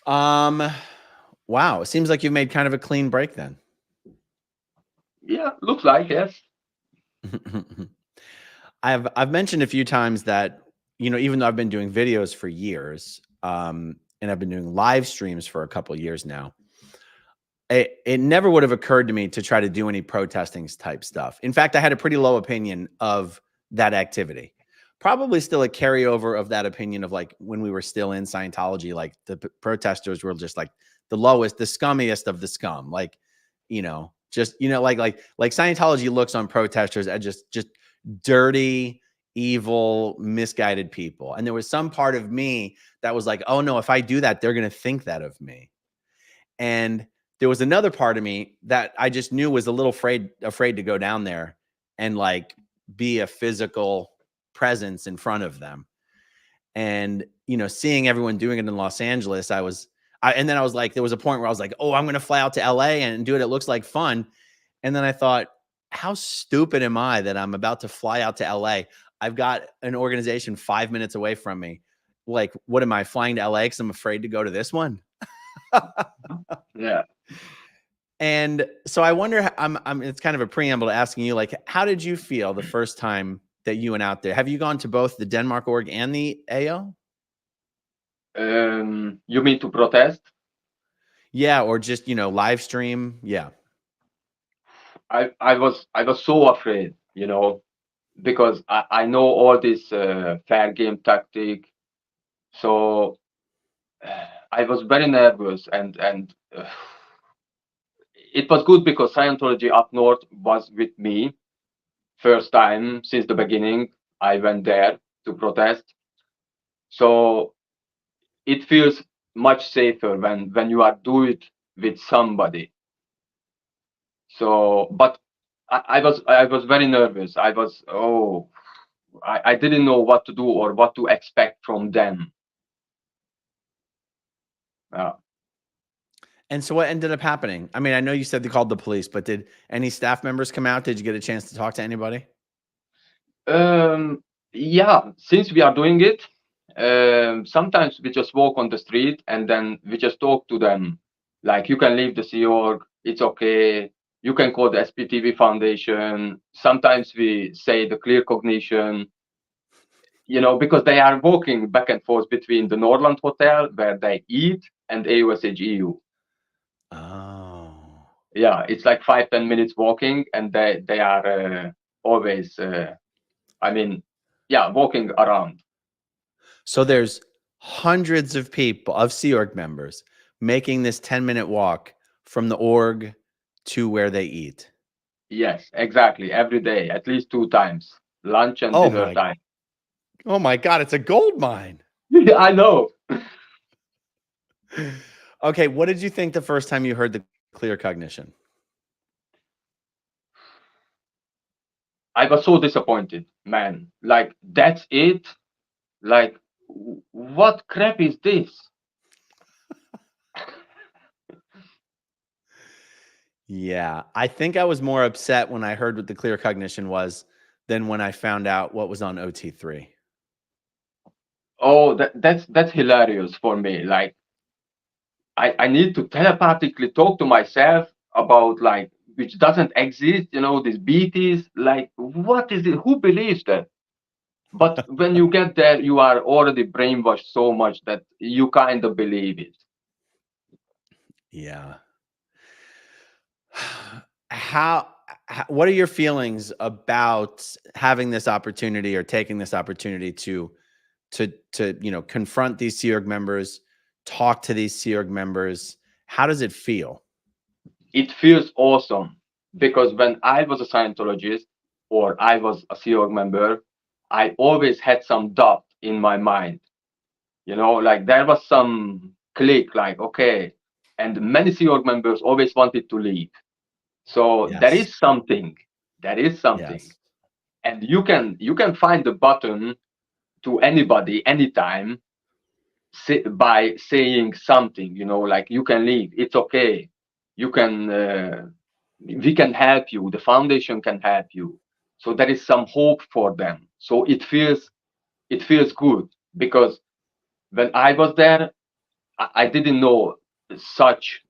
Wow. It seems like you've made kind of a clean break then. Yeah, looks like, yes. I've mentioned a few times that, you know, even though I've been doing videos for years, and I've been doing live streams for a couple of years now, it never would have occurred to me to try to do any protesting type stuff. In fact, I had a pretty low opinion of that activity. Probably still a carryover of that opinion of like when we were still in Scientology, like the protesters were just like the lowest, the scummiest of the scum. Like, you know, just, you know, like Scientology looks on protesters as just dirty, evil, misguided people. And there was some part of me that was like, oh no, if I do that, they're going to think that of me. And there was another part of me that I just knew was a little afraid to go down there and like be a physical presence in front of them. And, you know, seeing everyone doing it in Los Angeles, and then I was like, there was a point where I was like, oh, I'm going to fly out to LA and do it. It looks like fun. And then I thought, how stupid am I that I'm about to fly out to LA? I've got an organization 5 minutes away from me. Like, what am I flying to LA because I'm afraid to go to this one? Yeah. And so I wonder, it's kind of a preamble to asking you, like, how did you feel the first time that you went out there? Have you gone to both the Denmark org and the AO? You mean to protest? Yeah, or just, you know, live stream. Yeah. I was so afraid, you know, because I know all this fair game tactic. So I was very nervous, and it was good because Scientology up north was with me. First time since the beginning, I went there to protest. So it feels much safer when you are doing it with somebody. So, but I was very nervous. I didn't know what to do or what to expect from them. And so what ended up happening? I mean, I know you said they called the police, but did any staff members come out? Did you get a chance to talk to anybody? Yeah, since we are doing it, sometimes we just walk on the street and then we just talk to them. Like, you can leave the Sea Org, it's okay. You can call the SPTV Foundation. Sometimes we say the clear cognition. you know, because they are walking back and forth between the Norland Hotel where they eat and AUSH-EU. Oh. Yeah, it's like 5-10 minutes walking, and they are always, I mean, yeah, walking around. So there's hundreds of people, of Sea Org members, making this 10-minute walk from the org to where they eat. Yes, exactly. Every day, at least 2 times, lunch and dinner time. Oh my God, it's a gold mine. I know. Okay, what did you think the first time you heard the clear cognition? I was so disappointed, man. Like, that's it? Like, what crap is this? Yeah, I think I was more upset when I heard what the clear cognition was than when I found out what was on OT3. Oh, that's hilarious for me. Like, I need to telepathically talk to myself about, like, which doesn't exist, you know, these BTs. Like, what is it? Who believes that? But when you get there, you are already brainwashed so much that you kind of believe it. Yeah. What are your feelings about having this opportunity or taking this opportunity to confront these Sea Org members, talk to these Sea Org members? How does it feel? It feels awesome because when I was a Scientologist or I was a Sea Org member, I always had some doubt in my mind. You know, like there was some click, like, okay. And many Sea Org members always wanted to leave. So there Yes. is something. There is something. Yes. And you can find the button to anybody anytime by saying something, you know, like you can leave. It's okay. You can we can help you. The foundation can help you. So there is some hope for them. So it feels good because when I was there, I didn't know such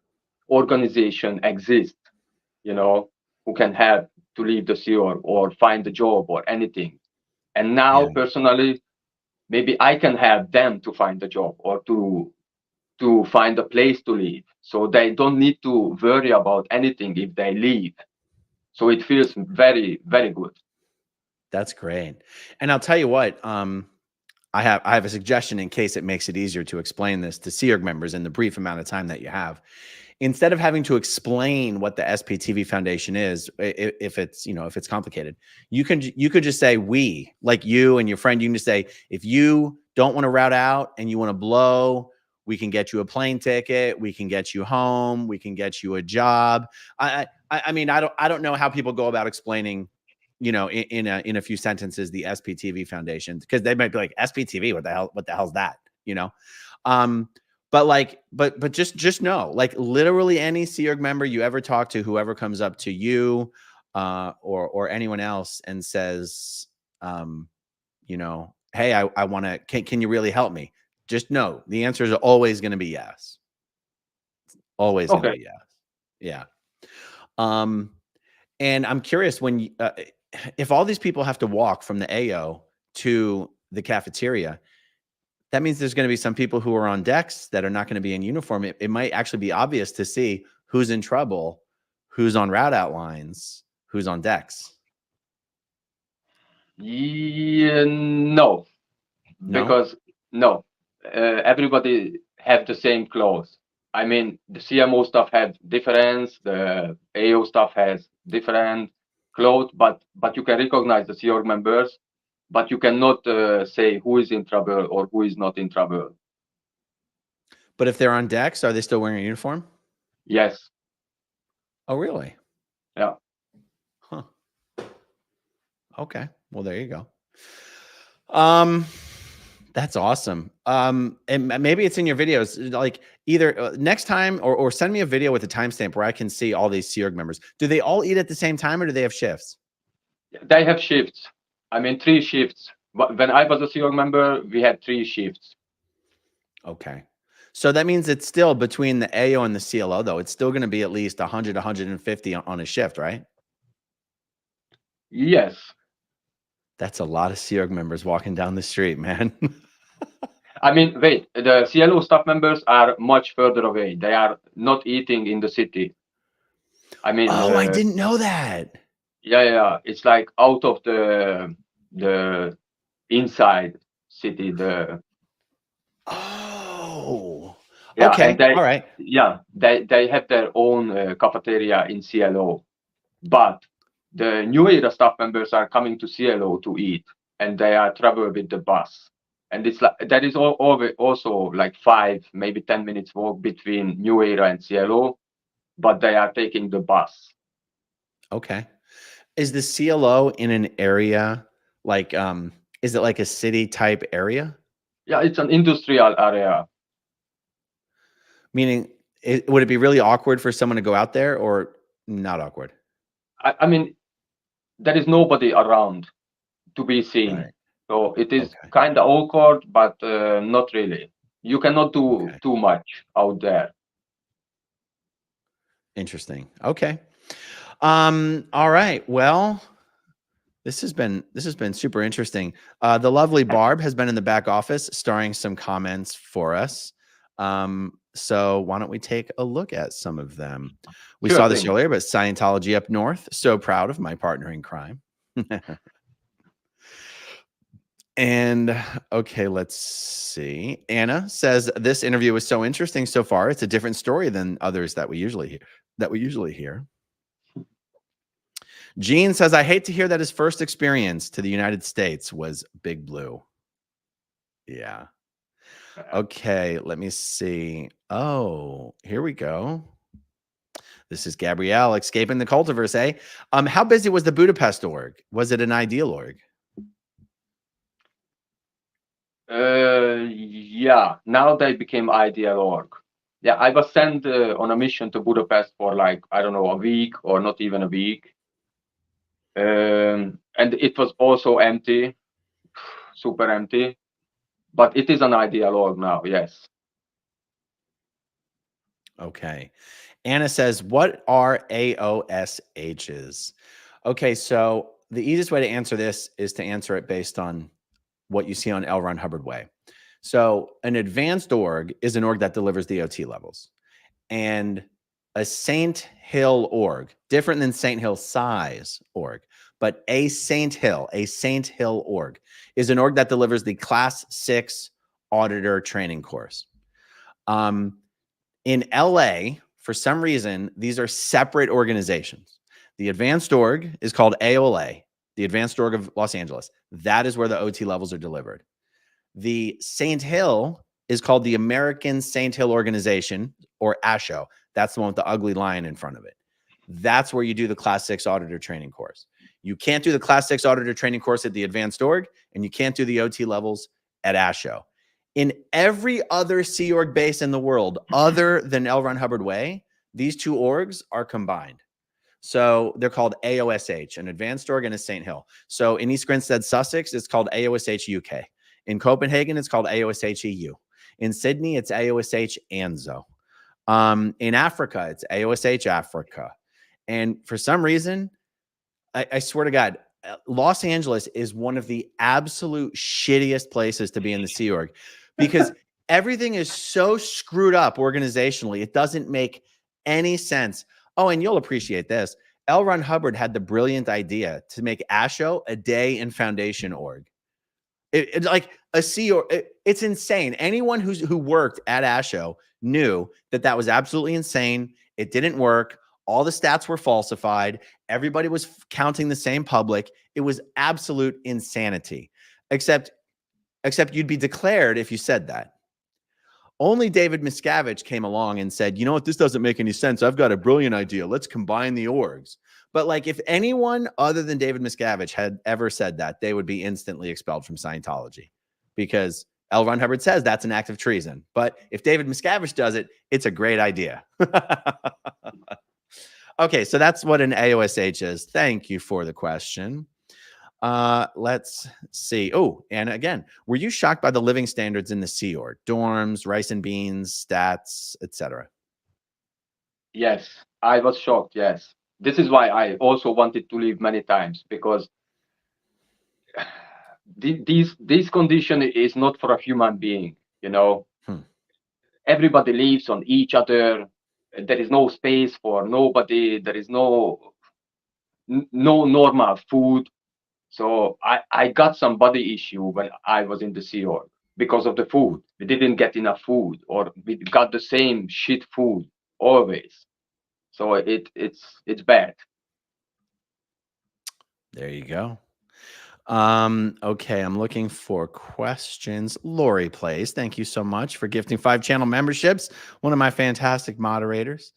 organization exists, you know, who can help to leave the Sea Org or find a job or anything. And now, Yeah. personally, maybe I can help them to find a job or to find a place to live. So they don't need to worry about anything if they leave. So it feels very, very good. That's great. And I'll tell you what, I have a suggestion in case it makes it easier to explain this to Sea Org members in the brief amount of time that you have. Instead of having to explain what the SPTV Foundation is, if it's complicated, you could just say we, like you and your friend. You can just say, if you don't want to route out and you want to blow, we can get you a plane ticket, we can get you home, we can get you a job. I mean, I don't know how people go about explaining, in a few sentences, the SPTV Foundation, because they might be like, SPTV, what the hell's that? But just know, like, literally any Sea Org member you ever talk to, whoever comes up to you or anyone else and says, hey, I want to, can you really help me? Just know the answer is always going to be yes. Always going to be yes. Yeah. And I'm curious, when if all these people have to walk from the AO to the cafeteria, that means there's going to be some people who are on decks that are not going to be in uniform. It might actually be obvious to see who's in trouble, who's on route outlines, who's on decks. Yeah, no, because no, everybody have the same clothes. I mean, the CMO stuff have difference, the AO stuff has different clothes, but you can recognize the Sea Org members, but you cannot say who is in trouble or who is not in trouble. But if they're on decks, are they still wearing a uniform? Yes. Oh, really? Yeah. Huh. Okay. Well, there you go. That's awesome. And maybe it's in your videos, like either next time or send me a video with a timestamp where I can see all these Sea Org members. Do they all eat at the same time or do they have shifts? They have shifts. I mean, 3 shifts. When I was a Sea Org member, we had 3 shifts. Okay. So that means it's still between the AO and the CLO, though. It's still going to be at least 100, 150 on a shift, right? Yes. That's a lot of Sea Org members walking down the street, man. I mean, wait, the CLO staff members are much further away. They are not eating in the city. I mean, Oh, I didn't know that. yeah. It's like out of the inside city. Oh, Yeah, okay. and they All right. they have their own cafeteria in CLO, but the New Era staff members are coming to CLO to eat, and they are travel with the bus. And it's like that is also like 5, maybe 10 minutes walk between New Era and CLO, but they are taking the bus. Okay. Is the CLO in an area like is it like a city type area? Yeah, it's an industrial area. Meaning would it be really awkward for someone to go out there or not awkward? I mean, there is nobody around to be seen. Right. So it is Okay. kind of awkward, but not really. You cannot do Okay. too much out there. Interesting. Okay. All right. Well, this has been super interesting. The lovely Barb has been in the back office starring some comments for us. So why don't we take a look at some of them? We Sure saw this thing. earlier, but Scientology up north. So proud of my partner in crime. And okay, let's see. Anna says this interview was so interesting so far. It's a different story than others that we usually hear. Gene says, I hate to hear that his first experience to the United States was Big Blue. Yeah. Okay, let me see. Oh, here we go. This is Gabrielle escaping the cultiverse, eh? How busy was the Budapest org? Was it an ideal org? Yeah, now they became ideal org. Yeah, I was sent on a mission to Budapest for like, I don't know, a week or not even a week. And it was also empty, super empty, but it is an ideal org now, yes. Okay. Anna says, what are AOSHs? Okay, so the easiest way to answer this is to answer it based on what you see on L. Ron Hubbard Way. So an advanced org is an org that delivers the OT levels. And a Saint Hill org, different than Saint Hill size org, but a Saint Hill org is an org that delivers the Class 6 auditor training course. In LA, for some reason, these are separate organizations. The advanced org is called AOLA, the Advanced Org of Los Angeles. That is where the OT levels are delivered. The Saint Hill is called the American Saint Hill Organization, or ASHO. That's the one with the ugly lion in front of it. That's where you do the Class 6 auditor training course. You can't do the Class 6 auditor training course at the advanced org, and you can't do the OT levels at ASHO. In every other Sea Org base in the world, other than L. Ron Hubbard Way, these two orgs are combined. So they're called AOSH, an advanced org and a Saint Hill. So in East Grinstead, Sussex, it's called AOSH UK. In Copenhagen, it's called AOSH EU. In Sydney, it's AOSH ANZO. In Africa, it's AOSH Africa. And for some reason, I swear to God, Los Angeles is one of the absolute shittiest places to be in the Sea Org because everything is so screwed up organizationally. It doesn't make any sense. Oh, and you'll appreciate this. L. Ron Hubbard had the brilliant idea to make ASHO a day in foundation org. It's like a Sea Org. It's insane. Anyone who worked at ASHO knew that that was absolutely insane. It didn't work. All the stats were falsified. Everybody was counting the same public. It was absolute insanity. Except you'd be declared if you said that. Only David Miscavige came along and said, you know what, this doesn't make any sense. I've got a brilliant idea. Let's combine the orgs. But like if anyone other than David Miscavige had ever said that, they would be instantly expelled from Scientology because L. Ron Hubbard says that's an act of treason. But if David Miscavige does it, it's a great idea. Okay, so that's what an AOSH is. Thank you for the question. Let's see. Oh, and again, were you shocked by the living standards in the Sea Org? Dorms, rice and beans, stats, etc. Yes, I was shocked. Yes, this is why I also wanted to leave many times because this condition is not for a human being, you know. Everybody lives on each other. There is no space for nobody. There is no normal food. So I got some body issue when I was in the Sea Org because of the food. We didn't get enough food, or we got the same shit food always. So it's bad. There you go. Okay, I'm looking for questions. Lori Plays, thank you so much for gifting 5 channel memberships. One of my fantastic moderators.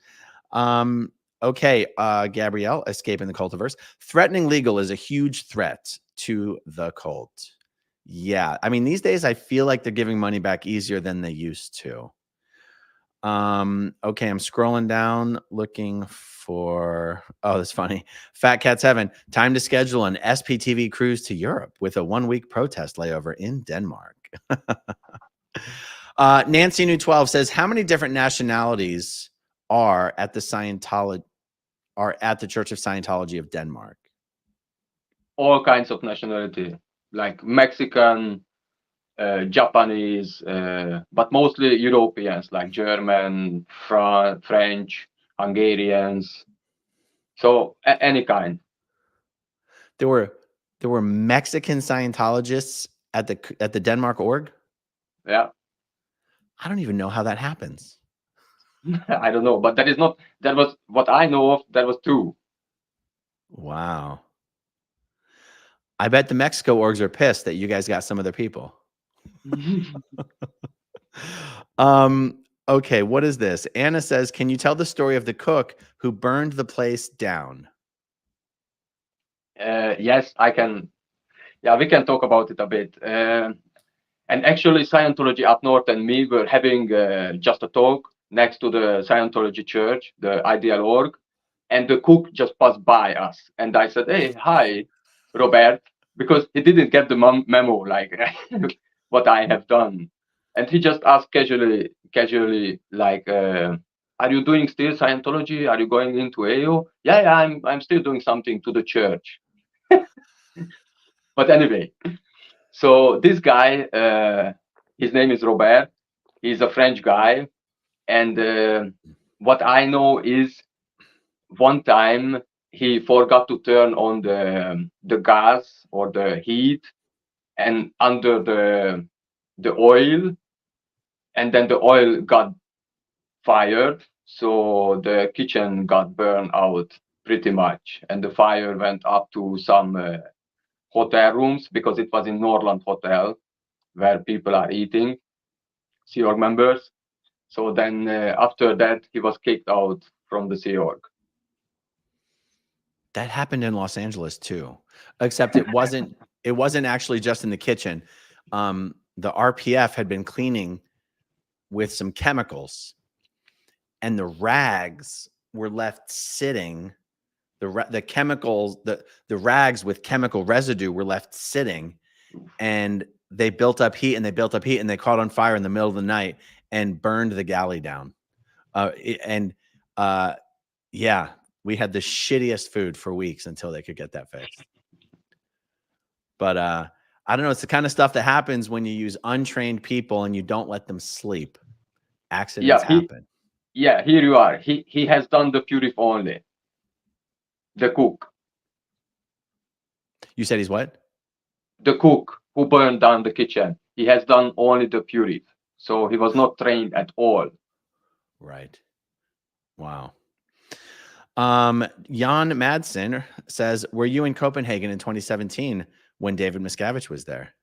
Okay, Gabrielle, escaping the cultiverse. Threatening legal is a huge threat to the cult. Yeah, I mean, these days I feel like they're giving money back easier than they used to. Okay, I'm scrolling down looking for, oh, that's funny. Fat Cat 7, time to schedule an SPTV cruise to Europe with a 1-week protest layover in Denmark. Nancy New 12 says, how many different nationalities are at the Church of Scientology of Denmark? All kinds of nationality, like Mexican, Japanese, but mostly Europeans, like German, French, Hungarians. So any kind. There were Mexican Scientologists at the Denmark org. Yeah. I don't even know how that happens. I don't know, but that was what I know of. That was 2. Wow. I bet the Mexico orgs are pissed that you guys got some of their people. Okay, what is this? Anna says, can you tell the story of the cook who burned the place down? Yes, I can. Yeah, we can talk about it a bit. And actually, Scientology up north and me were having just a talk next to the Scientology church, the Ideal Org, and the cook just passed by us. And I said, hey, hi, Robert, because he didn't get the memo, like what I have done. And he just asked casually, like, are you doing still Scientology? Are you going into AO? Yeah, I'm still doing something to the church. But anyway, so this guy, his name is Robert. He's a French guy. And what I know is one time he forgot to turn on the gas or the heat and under the oil, and then the oil got fired. So the kitchen got burned out pretty much. And the fire went up to some hotel rooms, because it was in Norland Hotel where people are eating, Sea Org members. So then after that, he was kicked out from the Sea Org. That happened in Los Angeles too, except it wasn't actually just in the kitchen. The RPF had been cleaning with some chemicals, and the rags were left sitting. The chemicals, the rags with chemical residue were left sitting, and they built up heat and they caught on fire in the middle of the night and burned the galley down. Yeah, we had the shittiest food for weeks until they could get that fixed. But I don't know. It's the kind of stuff that happens when you use untrained people and you don't let them sleep. Accidents happen. Yeah, here you are. He has done the purif only. The cook. You said he's what? The cook who burned down the kitchen. He has done only the purif. So he was not trained at all. Right. Wow. Jan Madsen says, were you in Copenhagen in 2017 when David Miscavige was there?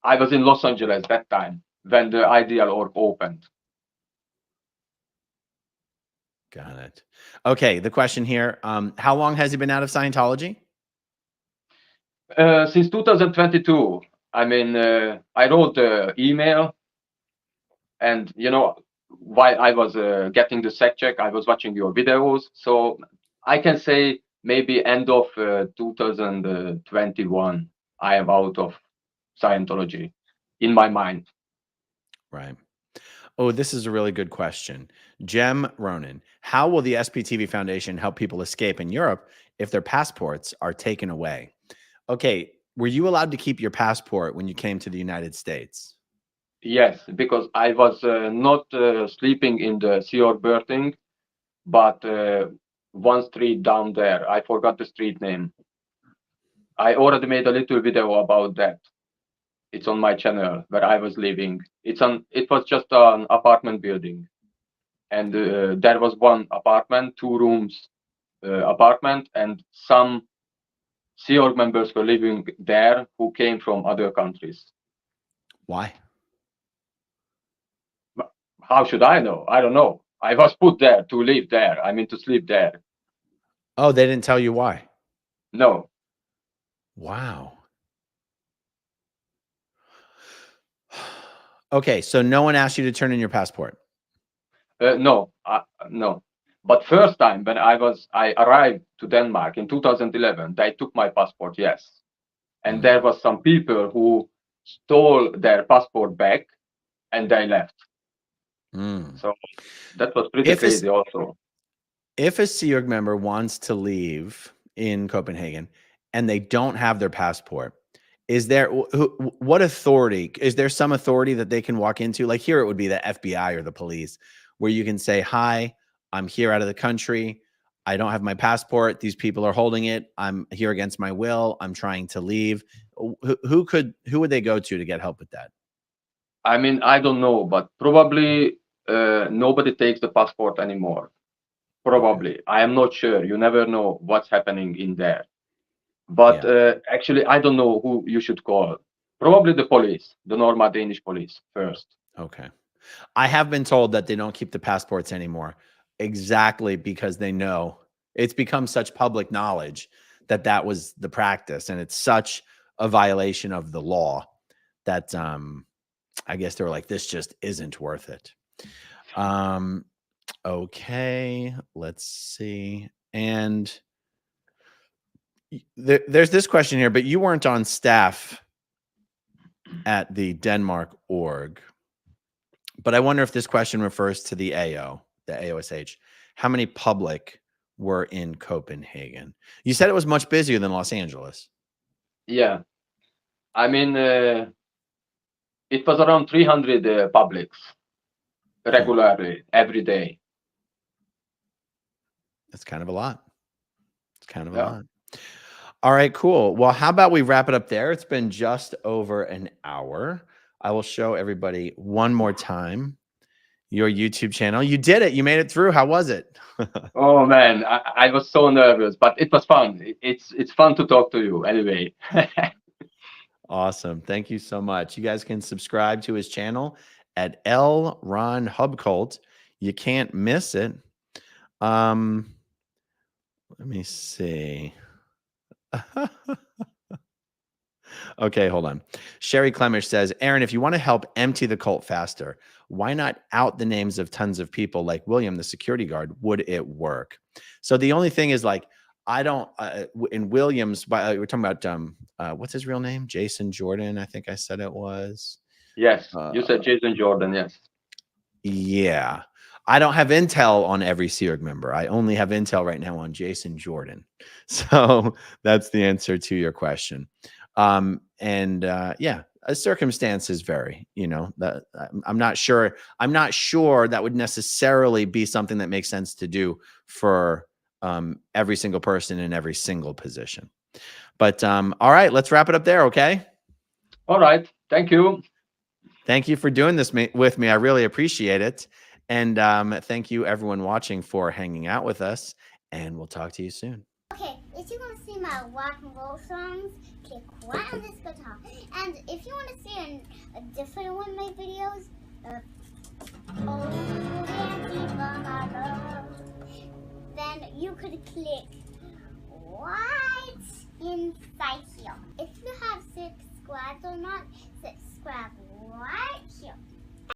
I was in Los Angeles that time when the Ideal Org opened. Got it. Okay, the question here, how long has he been out of Scientology? Since 2022. I mean, I wrote the email, and, you know, while I was getting the sec check, I was watching your videos. So I can say maybe end of 2021, I am out of Scientology in my mind. Right. Oh, this is a really good question. Jem Ronan, how will the SPTV Foundation help people escape in Europe if their passports are taken away? Okay, were you allowed to keep your passport when you came to the United States? Yes, because I was not sleeping in the Sea Org berthing, but one street down there. I forgot the street name. I already made a little video about that. It's on my channel where I was living. It was just an apartment building, and there was one apartment, 2 rooms apartment, and some Sea Org members were living there who came from other countries. Why? How should I know? I don't know. I was put there to live there. I mean, to sleep there. Oh, they didn't tell you why? No. Wow. Okay, so no one asked you to turn in your passport? No. No. But first time when I arrived to Denmark in 2011, they took my passport, yes. And there was some people who stole their passport back and they left. So that was pretty crazy also. If a Sea Org member wants to leave in Copenhagen and they don't have their passport, is there what authority? Is there some authority that they can walk into? Like here, it would be the FBI or the police, where you can say, "Hi, I'm here out of the country. I don't have my passport. These people are holding it. I'm here against my will. I'm trying to leave." Who would they go to get help with that? I mean, I don't know, but probably nobody takes the passport anymore. Probably. Okay. I am not sure. You never know what's happening in there. But actually, I don't know who you should call. Probably the police, the normal Danish police first. Okay. I have been told that they don't keep the passports anymore, exactly because they know it's become such public knowledge that that was the practice. And it's such a violation of the law that I guess they were like, this just isn't worth it. Okay, let's see. And there's this question here, but you weren't on staff at the Denmark org. But I wonder if this question refers to the AO, the AOSH. How many public were in Copenhagen? You said it was much busier than Los Angeles. Yeah. I mean, it was around 300 publics regularly every day. That's kind of a lot. It's kind of a lot. All right, cool. Well, how about we wrap it up there? It's been just over an hour. I will show everybody one more time your YouTube channel. You did it. You made it through. How was it? Oh man, I was so nervous, but it was fun. It's fun to talk to you anyway. Awesome. Thank you so much. You guys can subscribe to his channel at L Ron Hubcult. You can't miss it. Let me see. Okay, hold on. Sherry Clemish says, Aaron, if you want to help empty the cult faster, why not out the names of tons of people like William, the security guard? Would it work? So the only thing is, like, I don't, in Williams, we're talking about, what's his real name? Jason Jordan, I think I said it was. Yes, you said Jason Jordan, yes. Yeah. I don't have intel on every Sea Org member. I only have intel right now on Jason Jordan. So that's the answer to your question. Yeah, circumstances vary, you know, that I'm not sure that would necessarily be something that makes sense to do for every single person in every single position. But all right, let's wrap it up there. Okay. All right. Thank you. Thank you for doing this with me. I really appreciate it. And thank you everyone watching for hanging out with us, and we'll talk to you soon. Okay, if you want to see my rock and roll songs, click right on this guitar. And if you want to see a different one of my videos, then you could click